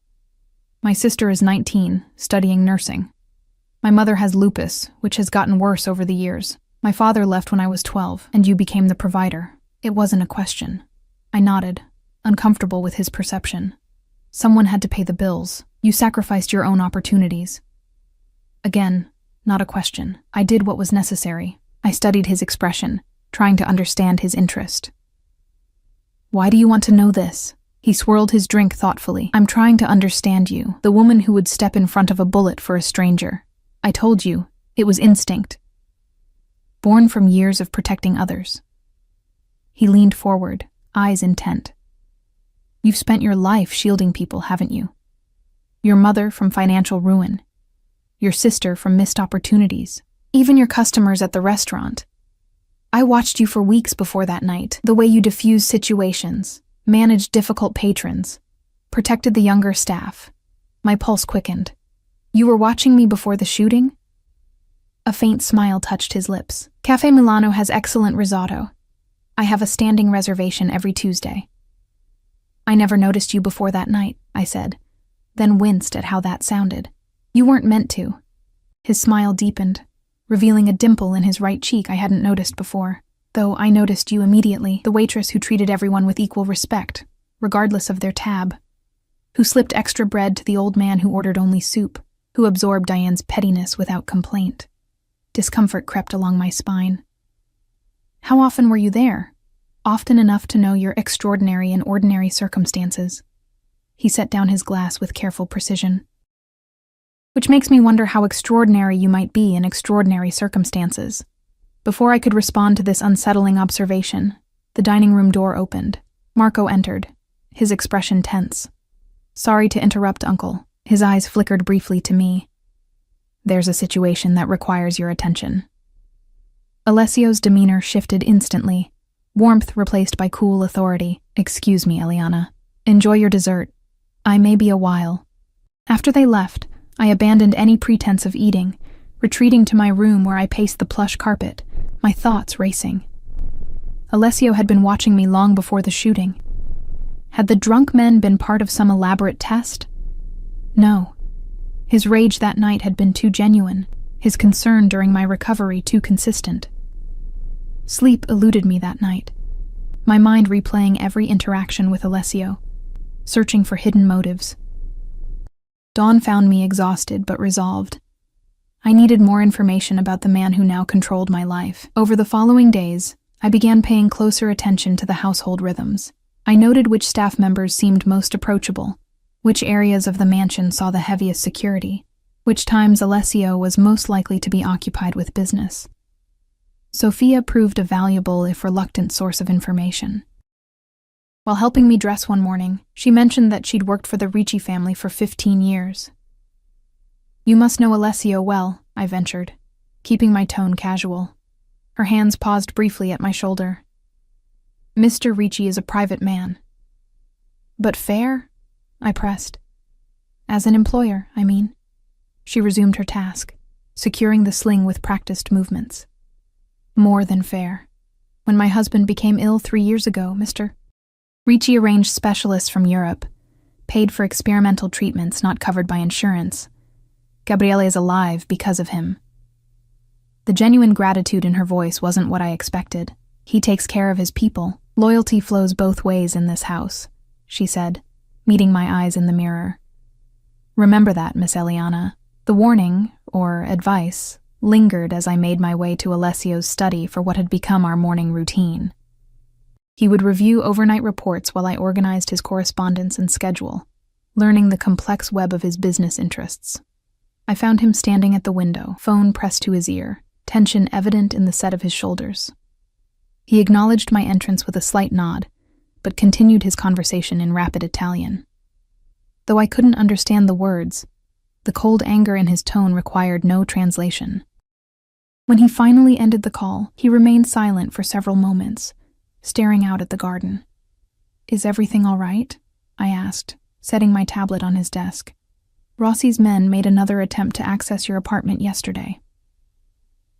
My sister is 19, studying nursing. My mother has lupus, which has gotten worse over the years. My father left when I was 12, and you became the provider. It wasn't a question. I nodded, uncomfortable with his perception. Someone had to pay the bills. You sacrificed your own opportunities. Again, not a question. I did what was necessary. I studied his expression, trying to understand his interest. Why do you want to know this? He swirled his drink thoughtfully. I'm trying to understand you, the woman who would step in front of a bullet for a stranger. I told you, it was instinct. Born from years of protecting others. He leaned forward, eyes intent. You've spent your life shielding people, haven't you? Your mother from financial ruin. Your sister from missed opportunities. Even your customers at the restaurant. I watched you for weeks before that night, the way you diffused situations, managed difficult patrons, protected the younger staff. My pulse quickened. You were watching me before the shooting? A faint smile touched his lips. Cafe Milano has excellent risotto. I have a standing reservation every Tuesday. I never noticed you before that night, I said, then winced at how that sounded. You weren't meant to. His smile deepened, revealing a dimple in his right cheek I hadn't noticed before. Though I noticed you immediately, the waitress who treated everyone with equal respect, regardless of their tab, who slipped extra bread to the old man who ordered only soup, who absorbed Diane's pettiness without complaint. Discomfort crept along my spine. How often were you there? Often enough to know your extraordinary and ordinary circumstances. He set down his glass with careful precision. Which makes me wonder how extraordinary you might be in extraordinary circumstances. Before I could respond to this unsettling observation, the dining room door opened. Marco entered, his expression tense. Sorry to interrupt, Uncle. His eyes flickered briefly to me. There's a situation that requires your attention. Alessio's demeanor shifted instantly, warmth replaced by cool authority. Excuse me, Eliana. Enjoy your dessert. I may be a while. After they left, I abandoned any pretense of eating, retreating to my room where I paced the plush carpet, my thoughts racing. Alessio had been watching me long before the shooting. Had the drunk men been part of some elaborate test? No. His rage that night had been too genuine, his concern during my recovery too consistent. Sleep eluded me that night, my mind replaying every interaction with Alessio, searching for hidden motives. Dawn found me exhausted but resolved. I needed more information about the man who now controlled my life. Over the following days, I began paying closer attention to the household rhythms. I noted which staff members seemed most approachable, which areas of the mansion saw the heaviest security, which times Alessio was most likely to be occupied with business. Sophia proved a valuable, if reluctant, source of information. While helping me dress one morning, she mentioned that she'd worked for the Ricci family for 15 years. You must know Alessio well, I ventured, keeping my tone casual. Her hands paused briefly at my shoulder. Mr. Ricci is a private man. But fair? I pressed. As an employer, I mean. She resumed her task, securing the sling with practiced movements. More than fair. When my husband became ill 3 years ago, Mr. Ricci arranged specialists from Europe, paid for experimental treatments not covered by insurance. Gabriele is alive because of him. The genuine gratitude in her voice wasn't what I expected. He takes care of his people. Loyalty flows both ways in this house, she said, meeting my eyes in the mirror. Remember that, Miss Eliana. The warning, or advice, lingered as I made my way to Alessio's study for what had become our morning routine. He would review overnight reports while I organized his correspondence and schedule, learning the complex web of his business interests. I found him standing at the window, phone pressed to his ear, tension evident in the set of his shoulders. He acknowledged my entrance with a slight nod, but continued his conversation in rapid Italian. Though I couldn't understand the words, the cold anger in his tone required no translation. When he finally ended the call, he remained silent for several moments, staring out at the garden. Is everything all right? I asked, setting my tablet on his desk. Rossi's men made another attempt to access your apartment yesterday.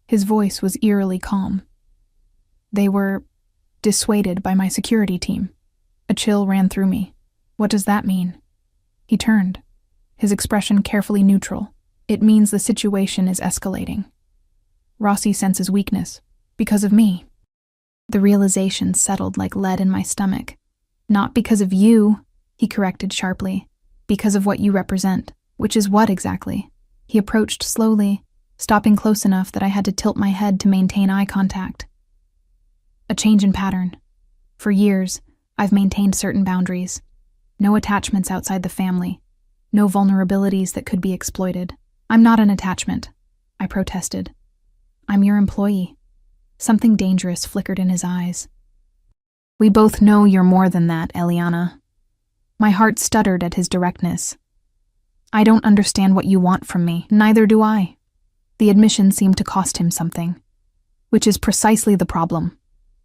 His voice was eerily calm. They were dissuaded by my security team. A chill ran through me. What does that mean? He turned, his expression carefully neutral. It means the situation is escalating. Rossi senses weakness. Because of me. The realization settled like lead in my stomach. Not because of you, he corrected sharply. Because of what you represent. Which is what exactly? He approached slowly, stopping close enough that I had to tilt my head to maintain eye contact. A change in pattern. For years, I've maintained certain boundaries. No attachments outside the family. No vulnerabilities that could be exploited. I'm not an attachment, I protested. I'm your employee. Something dangerous flickered in his eyes. We both know you're more than that, Eliana. My heart stuttered at his directness. I don't understand what you want from me, neither do I. The admission seemed to cost him something. Which is precisely the problem.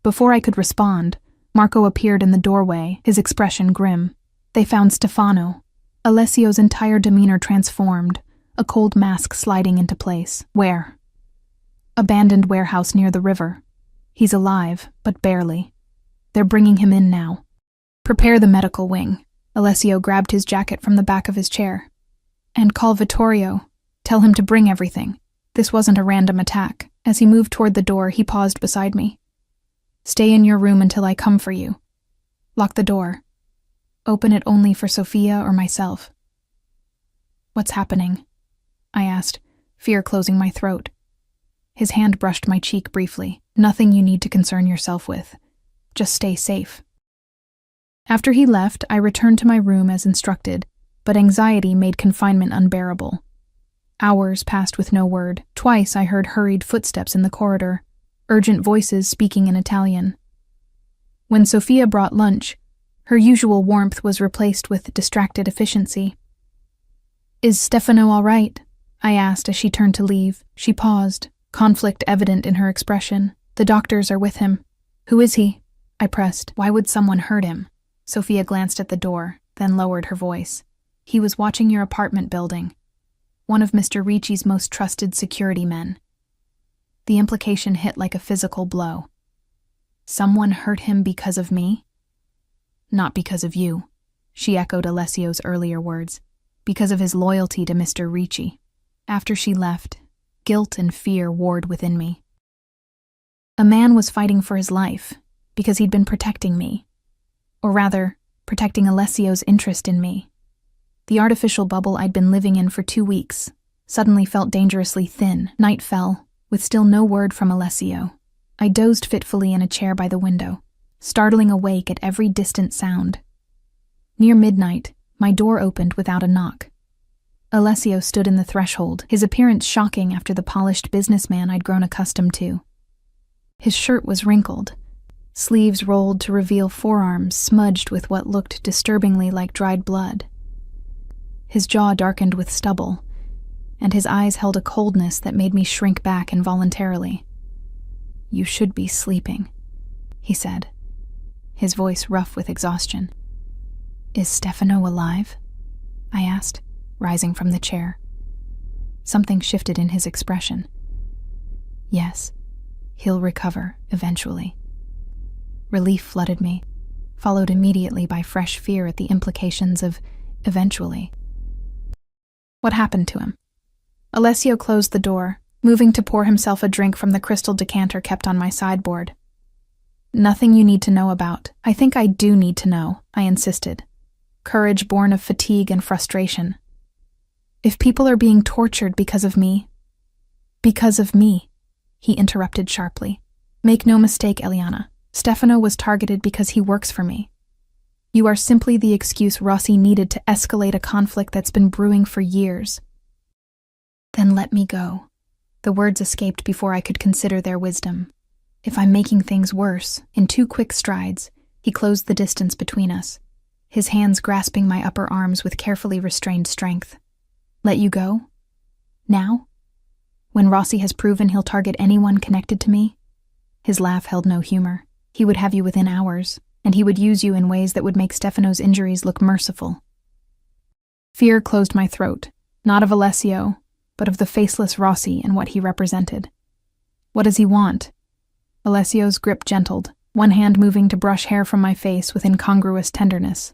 Before I could respond, Marco appeared in the doorway, his expression grim. They found Stefano. Alessio's entire demeanor transformed, a cold mask sliding into place. Where? Abandoned warehouse near the river. He's alive, but barely. They're bringing him in now. Prepare the medical wing. Alessio grabbed his jacket from the back of his chair. And call Vittorio. Tell him to bring everything. This wasn't a random attack. As he moved toward the door, he paused beside me. Stay in your room until I come for you. Lock the door. Open it only for Sophia or myself. What's happening? I asked, fear closing my throat. His hand brushed my cheek briefly. Nothing you need to concern yourself with. Just stay safe. After he left, I returned to my room as instructed, but anxiety made confinement unbearable. Hours passed with no word. Twice I heard hurried footsteps in the corridor, urgent voices speaking in Italian. When Sophia brought lunch, her usual warmth was replaced with distracted efficiency. Is Stefano all right? I asked as she turned to leave. She paused, conflict evident in her expression. The doctors are with him. Who is he? I pressed. Why would someone hurt him? Sophia glanced at the door, then lowered her voice. He was watching your apartment building. One of Mr. Ricci's most trusted security men. The implication hit like a physical blow. Someone hurt him because of me? Not because of you, she echoed Alessio's earlier words. Because of his loyalty to Mr. Ricci. After she left, guilt and fear warred within me. A man was fighting for his life because he'd been protecting me. Or rather, protecting Alessio's interest in me. The artificial bubble I'd been living in for 2 weeks suddenly felt dangerously thin. Night fell, with still no word from Alessio. I dozed fitfully in a chair by the window, startling awake at every distant sound. Near midnight, my door opened without a knock. Alessio stood in the threshold, his appearance shocking after the polished businessman I'd grown accustomed to. His shirt was wrinkled, sleeves rolled to reveal forearms smudged with what looked disturbingly like dried blood. His jaw darkened with stubble, and his eyes held a coldness that made me shrink back involuntarily. You should be sleeping, he said, his voice rough with exhaustion. Is Stefano alive? I asked, rising from the chair. Something shifted in his expression. Yes, he'll recover eventually. Relief flooded me, followed immediately by fresh fear at the implications of eventually. What happened to him? Alessio closed the door, moving to pour himself a drink from the crystal decanter kept on my sideboard. Nothing you need to know about. I think I do need to know, I insisted. Courage born of fatigue and frustration. If people are being tortured because of me, he interrupted sharply. Make no mistake, Eliana. Stefano was targeted because he works for me. You are simply the excuse Rossi needed to escalate a conflict that's been brewing for years. Then let me go. The words escaped before I could consider their wisdom. If I'm making things worse, in 2 quick strides, he closed the distance between us, his hands grasping my upper arms with carefully restrained strength. Let you go? Now? When Rossi has proven he'll target anyone connected to me? His laugh held no humor. He would have you within hours, and he would use you in ways that would make Stefano's injuries look merciful. Fear closed my throat, not of Alessio, but of the faceless Rossi and what he represented. What does he want? Alessio's grip gentled, one hand moving to brush hair from my face with incongruous tenderness.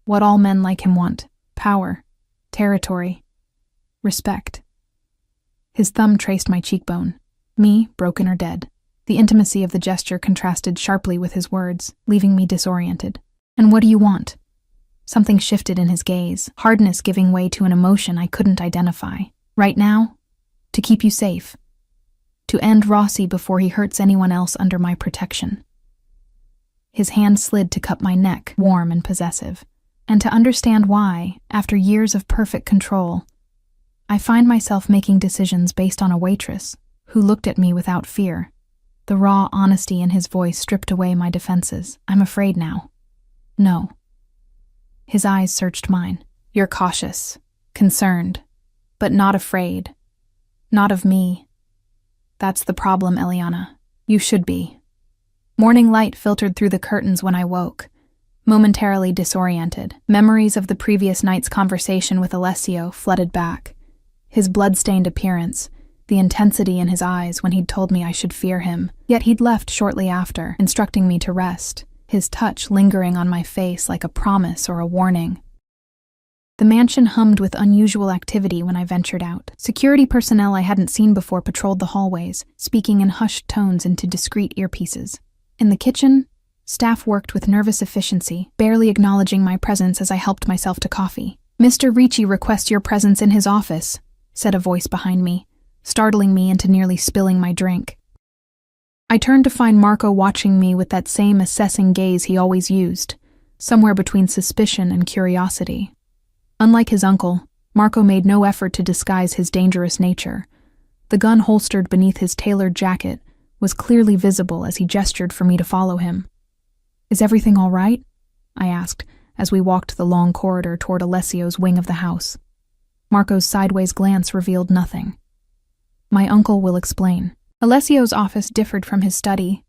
What all men like him want: power, territory, respect. His thumb traced my cheekbone. Me, broken or dead. The intimacy of the gesture contrasted sharply with his words, leaving me disoriented. And what do you want? Something shifted in his gaze, hardness giving way to an emotion I couldn't identify. Right now? To keep you safe. To end Rossi before he hurts anyone else under my protection. His hand slid to cup my neck, warm and possessive. And to understand why, after years of perfect control, I find myself making decisions based on a waitress who looked at me without fear. The raw honesty in his voice stripped away my defenses. I'm afraid now. No. His eyes searched mine. You're cautious, concerned, but not afraid. Not of me. That's the problem, Eliana. You should be. Morning light filtered through the curtains when I woke, momentarily disoriented. Memories of the previous night's conversation with Alessio flooded back. His blood-stained appearance, the intensity in his eyes when he'd told me I should fear him. Yet he'd left shortly after, instructing me to rest, his touch lingering on my face like a promise or a warning. The mansion hummed with unusual activity when I ventured out. Security personnel I hadn't seen before patrolled the hallways, speaking in hushed tones into discreet earpieces. In the kitchen, staff worked with nervous efficiency, barely acknowledging my presence as I helped myself to coffee. "Mr. Ricci requests your presence in his office," said a voice behind me, startling me into nearly spilling my drink. I turned to find Marco watching me with that same assessing gaze he always used, somewhere between suspicion and curiosity. Unlike his uncle, Marco made no effort to disguise his dangerous nature. The gun holstered beneath his tailored jacket was clearly visible as he gestured for me to follow him. "Is everything all right?" I asked as we walked the long corridor toward Alessio's wing of the house. Marco's sideways glance revealed nothing. "My uncle will explain." Alessio's office differed from his study.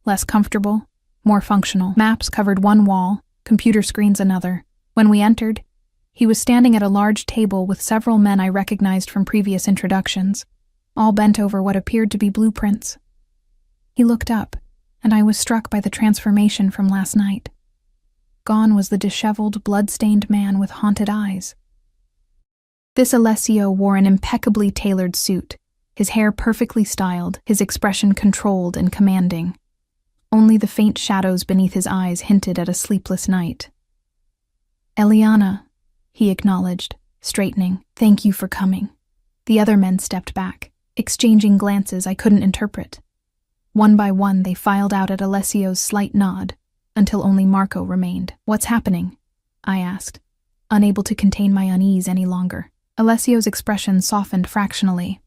Less comfortable, more functional. Maps covered one wall, computer screens another. When we entered, he was standing at a large table with several men I recognized from previous introductions, all bent over what appeared to be blueprints. He looked up, and I was struck by the transformation from last night. Gone was the disheveled, blood-stained man with haunted eyes. This Alessio wore an impeccably tailored suit, his hair perfectly styled, his expression controlled and commanding. Only the faint shadows beneath his eyes hinted at a sleepless night. "Eliana," he acknowledged, straightening. "Thank you for coming." The other men stepped back, exchanging glances I couldn't interpret. One by one, they filed out at Alessio's slight nod, until only Marco remained. "What's happening?" I asked, unable to contain my unease any longer. Alessio's expression softened fractionally.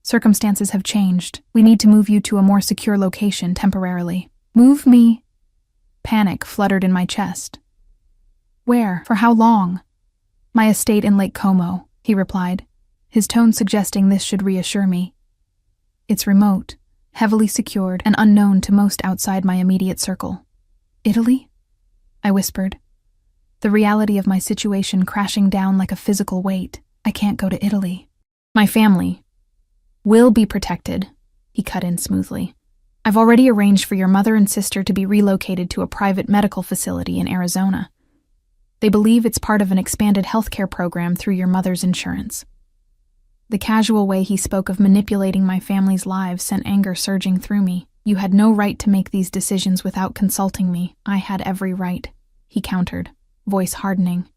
"Circumstances have changed. We need to move you to a more secure location temporarily." "Move me?" Panic fluttered in my chest. "Where? For how long?" "My estate in Lake Como," he replied, his tone suggesting this should reassure me. "It's remote, heavily secured, and unknown to most outside my immediate circle." "Italy?" I whispered, the reality of my situation crashing down like a physical weight. "I can't go to Italy." "My family will be protected," he cut in smoothly. "I've already arranged for your mother and sister to be relocated to a private medical facility in Arizona. They believe it's part of an expanded healthcare program through your mother's insurance." The casual way he spoke of manipulating my family's lives sent anger surging through me. "You had no right to make these decisions without consulting me." "I had every right," he countered, voice hardening.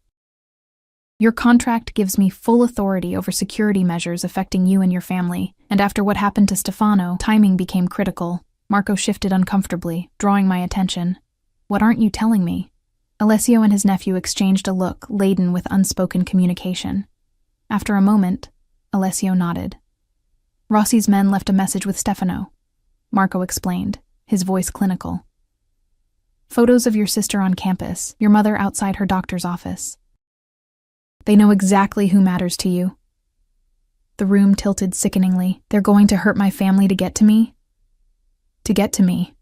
"Your contract gives me full authority over security measures affecting you and your family, and after what happened to Stefano, timing became critical." Marco shifted uncomfortably, drawing my attention. "What aren't you telling me?" Alessio and his nephew exchanged a look laden with unspoken communication. After a moment, Alessio nodded. "Rossi's men left a message with Stefano," Marco explained, his voice clinical. "Photos of your sister on campus, your mother outside her doctor's office. They know exactly who matters to you." The room tilted sickeningly. "They're going to hurt my family to get to me?" "To get to me,"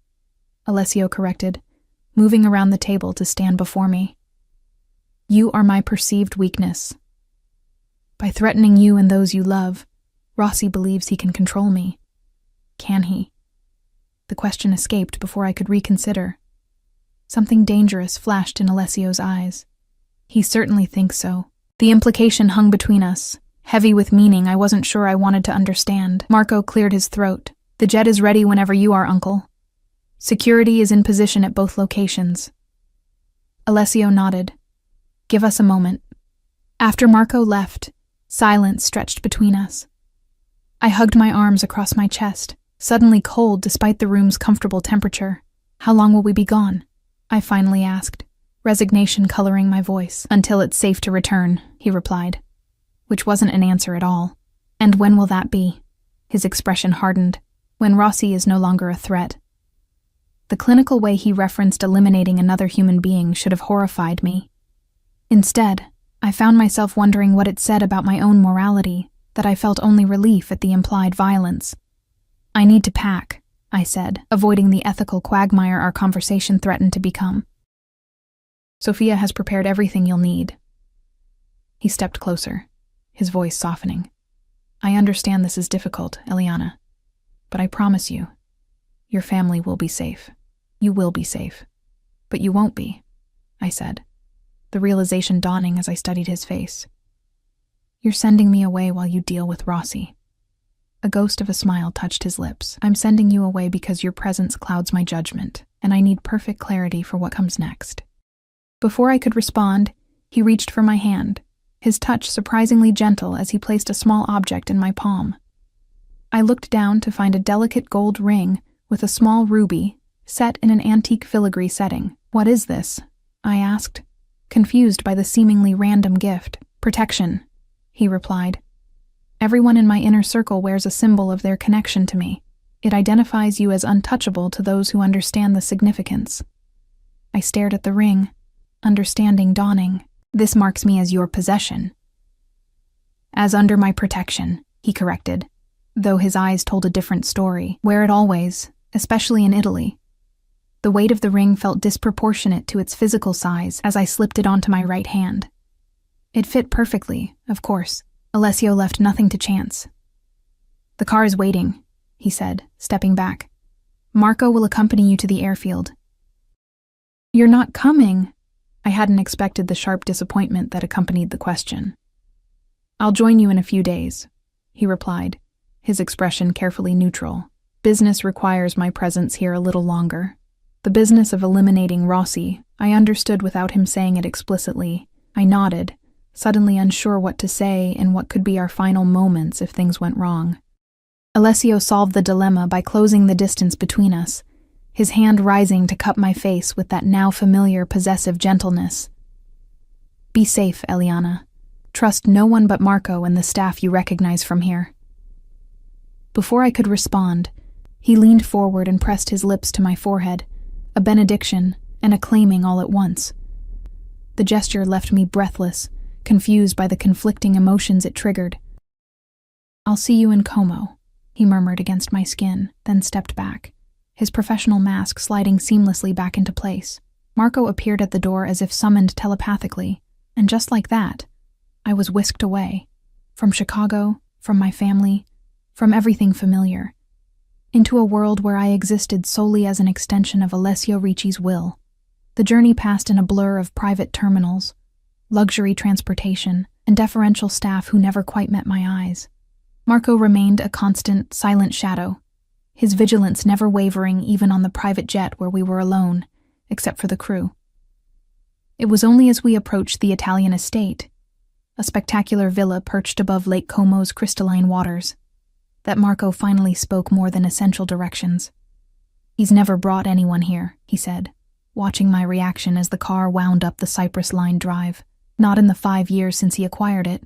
Alessio corrected, moving around the table to stand before me. "You are my perceived weakness. By threatening you and those you love, Rossi believes he can control me. Can he?" The question escaped before I could reconsider. Something dangerous flashed in Alessio's eyes. He certainly thinks so. The implication hung between us, heavy with meaning I wasn't sure I wanted to understand. Marco cleared his throat. The jet is ready whenever you are, Uncle. Security is in position at both locations. Alessio nodded. Give us a moment. After Marco left, silence stretched between us. I hugged my arms across my chest, suddenly cold despite the room's comfortable temperature. How long will we be gone? I finally asked, resignation coloring my voice. Until it's safe to return, he replied, which wasn't an answer at all. And when will that be? His expression hardened. When Rossi is no longer a threat. The clinical way he referenced eliminating another human being should have horrified me. Instead, I found myself wondering what it said about my own morality, that I felt only relief at the implied violence. I need to pack, I said, avoiding the ethical quagmire our conversation threatened to become. Sophia has prepared everything you'll need. He stepped closer, his voice softening. I understand this is difficult, Eliana, but I promise you, your family will be safe. You will be safe. But you won't be, I said, the realization dawning as I studied his face. You're sending me away while you deal with Rossi. A ghost of a smile touched his lips. I'm sending you away because your presence clouds my judgment, and I need perfect clarity for what comes next. Before I could respond, he reached for my hand, his touch surprisingly gentle as he placed a small object in my palm. I looked down to find a delicate gold ring with a small ruby set in an antique filigree setting. What is this? I asked, confused by the seemingly random gift. Protection, he replied. Everyone in my inner circle wears a symbol of their connection to me. It identifies you as untouchable to those who understand the significance. I stared at the ring, understanding dawning. This marks me as your possession. As under my protection, he corrected, though his eyes told a different story. Wear it always, especially in Italy. The weight of the ring felt disproportionate to its physical size as I slipped it onto my right hand. It fit perfectly, of course. Alessio left nothing to chance. The car is waiting, he said, stepping back. Marco will accompany you to the airfield. You're not coming. I hadn't expected the sharp disappointment that accompanied the question. I'll join you in a few days, he replied, his expression carefully neutral. Business requires my presence here a little longer. The business of eliminating Rossi, I understood without him saying it explicitly. I nodded, suddenly unsure what to say and what could be our final moments if things went wrong. Alessio solved the dilemma by closing the distance between us, his hand rising to cup my face with that now familiar possessive gentleness. Be safe, Eliana. Trust no one but Marco and the staff you recognize from here. Before I could respond, he leaned forward and pressed his lips to my forehead, a benediction and a claiming all at once. The gesture left me breathless, confused by the conflicting emotions it triggered. I'll see you in Como, he murmured against my skin, then stepped back, his professional mask sliding seamlessly back into place. Marco appeared at the door as if summoned telepathically, and just like that, I was whisked away. From Chicago, from my family, from everything familiar, into a world where I existed solely as an extension of Alessio Ricci's will. The journey passed in a blur of private terminals, luxury transportation, and deferential staff who never quite met my eyes. Marco remained a constant, silent shadow, his vigilance never wavering even on the private jet where we were alone, except for the crew. It was only as we approached the Italian estate, a spectacular villa perched above Lake Como's crystalline waters, that Marco finally spoke more than essential directions. He's never brought anyone here, he said, watching my reaction as the car wound up the cypress-lined drive, not in the 5 years since he acquired it.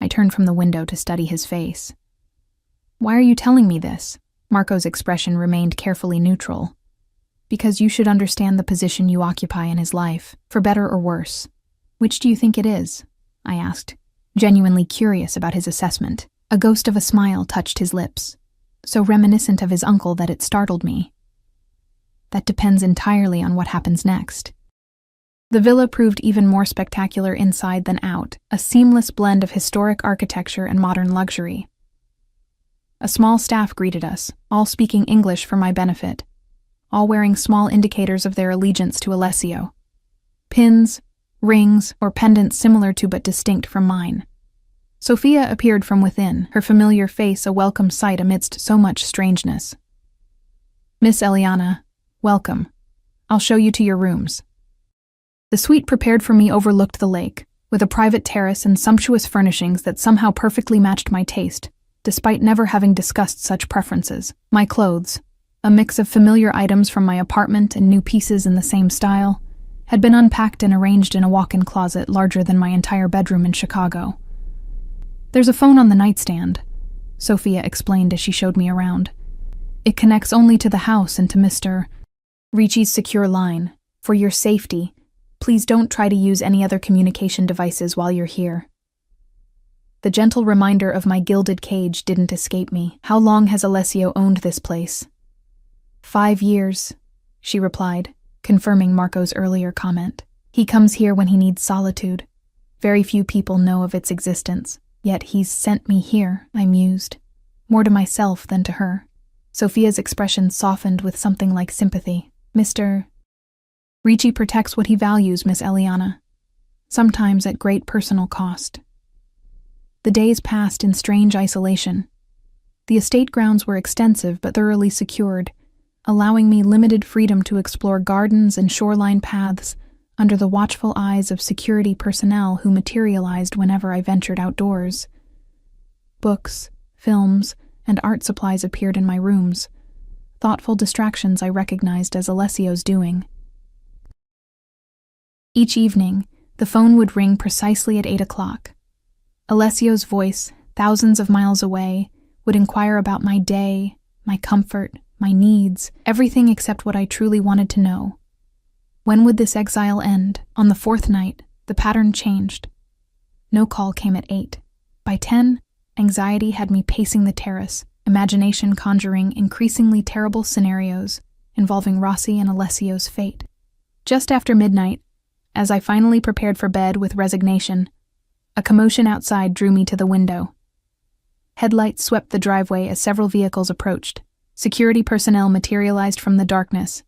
I turned from the window to study his face. Why are you telling me this? Marco's expression remained carefully neutral. Because you should understand the position you occupy in his life, for better or worse. Which do you think it is? I asked, genuinely curious about his assessment. A ghost of a smile touched his lips, so reminiscent of his uncle that it startled me. That depends entirely on what happens next. The villa proved even more spectacular inside than out, a seamless blend of historic architecture and modern luxury. A small staff greeted us, all speaking English for my benefit, all wearing small indicators of their allegiance to Alessio. Pins, rings, or pendants similar to but distinct from mine. Sophia appeared from within, her familiar face a welcome sight amidst so much strangeness. "Miss Eliana, welcome. I'll show you to your rooms." The suite prepared for me overlooked the lake, with a private terrace and sumptuous furnishings that somehow perfectly matched my taste, despite never having discussed such preferences. My clothes, a mix of familiar items from my apartment and new pieces in the same style, had been unpacked and arranged in a walk-in closet larger than my entire bedroom in Chicago. "There's a phone on the nightstand," Sophia explained as she showed me around. "It connects only to the house and to Mr. Ricci's secure line. For your safety, please don't try to use any other communication devices while you're here." The gentle reminder of my gilded cage didn't escape me. "How long has Alessio owned this place?" 5 years, she replied, confirming Marco's earlier comment. "He comes here when he needs solitude. Very few people know of its existence. Yet he's sent me here," I mused, more to myself than to her. Sophia's expression softened with something like sympathy. "Mr. Ricci protects what he values, Miss Eliana, sometimes at great personal cost." The days passed in strange isolation. The estate grounds were extensive but thoroughly secured, allowing me limited freedom to explore gardens and shoreline paths under the watchful eyes of security personnel who materialized whenever I ventured outdoors. Books, films, and art supplies appeared in my rooms, thoughtful distractions I recognized as Alessio's doing. Each evening, the phone would ring precisely at 8 o'clock. Alessio's voice, thousands of miles away, would inquire about my day, my comfort, my needs, everything except what I truly wanted to know. When would this exile end? On the 4th night, the pattern changed. No call came at 8. By 10, anxiety had me pacing the terrace, imagination conjuring increasingly terrible scenarios involving Rossi and Alessio's fate. Just after midnight, as I finally prepared for bed with resignation, a commotion outside drew me to the window. Headlights swept the driveway as several vehicles approached. Security personnel materialized from the darkness,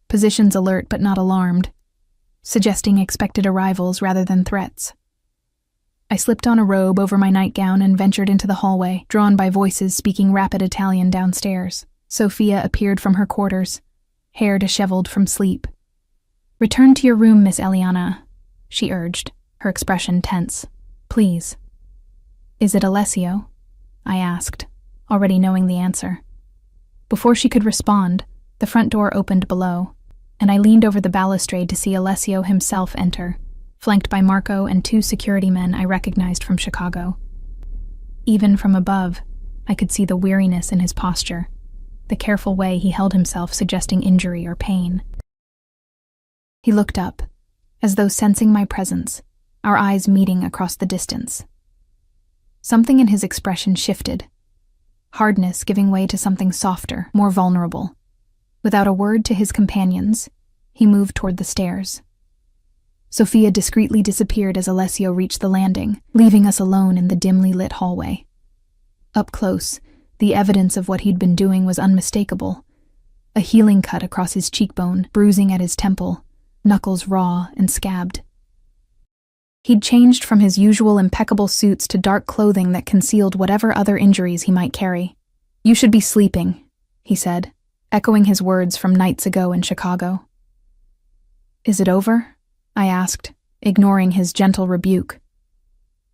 positions alert but not alarmed, suggesting expected arrivals rather than threats. I slipped on a robe over my nightgown and ventured into the hallway, drawn by voices speaking rapid Italian downstairs. Sophia appeared from her quarters, hair disheveled from sleep. "Return to your room, Miss Eliana," she urged, her expression tense. "Please." "Is it Alessio?" I asked, already knowing the answer. Before she could respond, the front door opened below, and I leaned over the balustrade to see Alessio himself enter, flanked by Marco and 2 security men I recognized from Chicago. Even from above, I could see the weariness in his posture, the careful way he held himself suggesting injury or pain. He looked up, as though sensing my presence, our eyes meeting across the distance. Something in his expression shifted, hardness giving way to something softer, more vulnerable. Without a word to his companions, he moved toward the stairs. Sophia discreetly disappeared as Alessio reached the landing, leaving us alone in the dimly lit hallway. Up close, the evidence of what he'd been doing was unmistakable. A healing cut across his cheekbone, bruising at his temple, knuckles raw and scabbed. He'd changed from his usual impeccable suits to dark clothing that concealed whatever other injuries he might carry. "You should be sleeping," he said, echoing his words from nights ago in Chicago. "Is it over?" I asked, ignoring his gentle rebuke.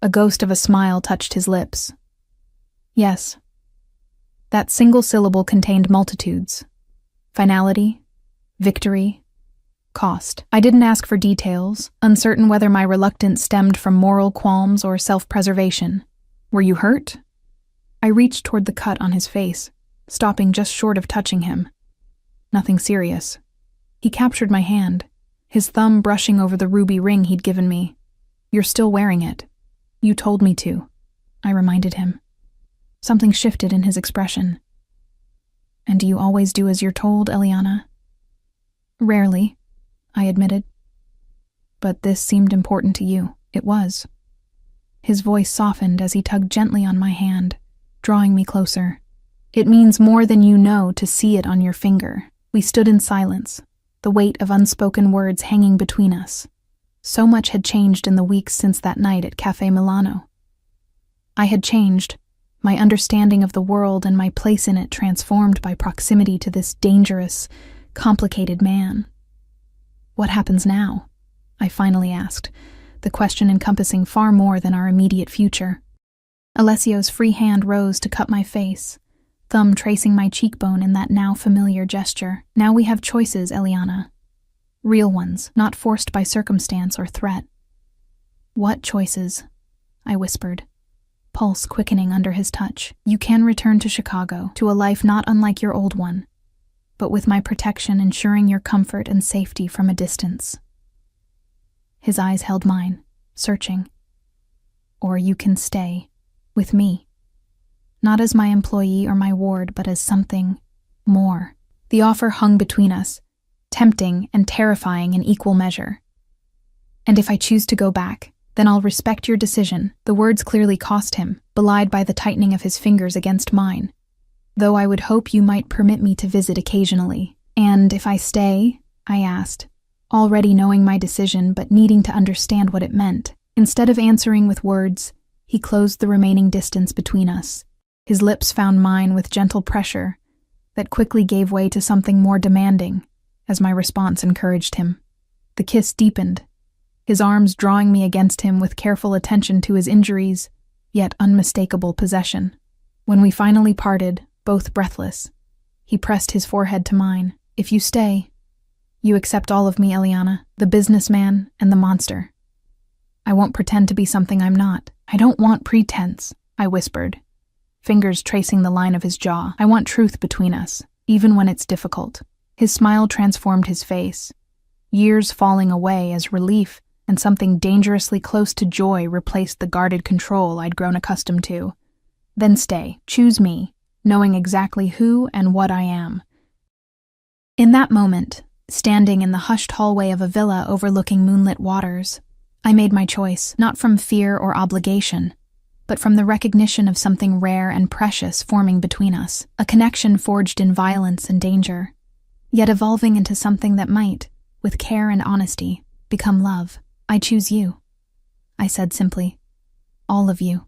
A ghost of a smile touched his lips. "Yes." That single syllable contained multitudes. Finality, victory, cost. I didn't ask for details, uncertain whether my reluctance stemmed from moral qualms or self-preservation. "Were you hurt?" I reached toward the cut on his face, stopping just short of touching him. "Nothing serious." He captured my hand, his thumb brushing over the ruby ring he'd given me. "You're still wearing it. You told me to," I reminded him. Something shifted in his expression. "And do you always do as you're told, Eliana?" "Rarely," I admitted. "But this seemed important to you." It was. His voice softened as he tugged gently on my hand, drawing me closer. It means more than you know to see it on your finger. We stood in silence, the weight of unspoken words hanging between us. So much had changed in the weeks since that night at Cafe Milano. I had changed, my understanding of the world and my place in it transformed by proximity to this dangerous, complicated man. "What happens now?" I finally asked, the question encompassing far more than our immediate future. Alessio's free hand rose to cut my face, thumb tracing my cheekbone in that now familiar gesture. "Now we have choices, Eliana. Real ones, not forced by circumstance or threat." "What choices?" I whispered, pulse quickening under his touch. "You can return to Chicago, to a life not unlike your old one, but with my protection ensuring your comfort and safety from a distance." His eyes held mine, searching. "Or you can stay, with me. Not as my employee or my ward, but as something more." The offer hung between us, tempting and terrifying in equal measure. "And if I choose to go back, then I'll respect your decision." The words clearly cost him, belied by the tightening of his fingers against mine. "Though I would hope you might permit me to visit occasionally." "And if I stay?" I asked, already knowing my decision but needing to understand what it meant. Instead of answering with words, he closed the remaining distance between us. His lips found mine with gentle pressure that quickly gave way to something more demanding as my response encouraged him. The kiss deepened, his arms drawing me against him with careful attention to his injuries, yet unmistakable possession. When we finally parted, both breathless, he pressed his forehead to mine. "If you stay, you accept all of me, Eliana, the businessman and the monster. I won't pretend to be something I'm not." "I don't want pretense," I whispered, fingers tracing the line of his jaw. "I want truth between us, even when it's difficult." His smile transformed his face, years falling away as relief and something dangerously close to joy replaced the guarded control I'd grown accustomed to. "Then stay, choose me, knowing exactly who and what I am." In that moment, standing in the hushed hallway of a villa overlooking moonlit waters, I made my choice, not from fear or obligation, but from the recognition of something rare and precious forming between us, a connection forged in violence and danger, yet evolving into something that might, with care and honesty, become love. "I choose you," I said simply. "All of you."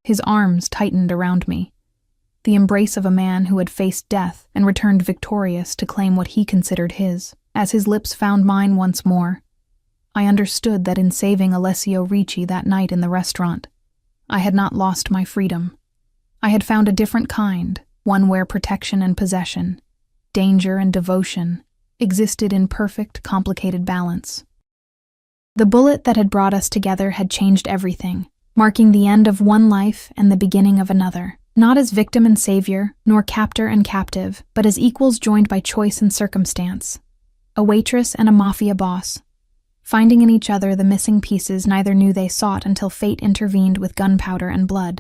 His arms tightened around me, the embrace of a man who had faced death and returned victorious to claim what he considered his. As his lips found mine once more, I understood that in saving Alessio Ricci that night in the restaurant, I had not lost my freedom. I had found a different kind, one where protection and possession, danger and devotion, existed in perfect, complicated balance. The bullet that had brought us together had changed everything, marking the end of one life and the beginning of another. Not as victim and savior, nor captor and captive, but as equals joined by choice and circumstance. A waitress and a mafia boss, finding in each other the missing pieces neither knew they sought until fate intervened with gunpowder and blood.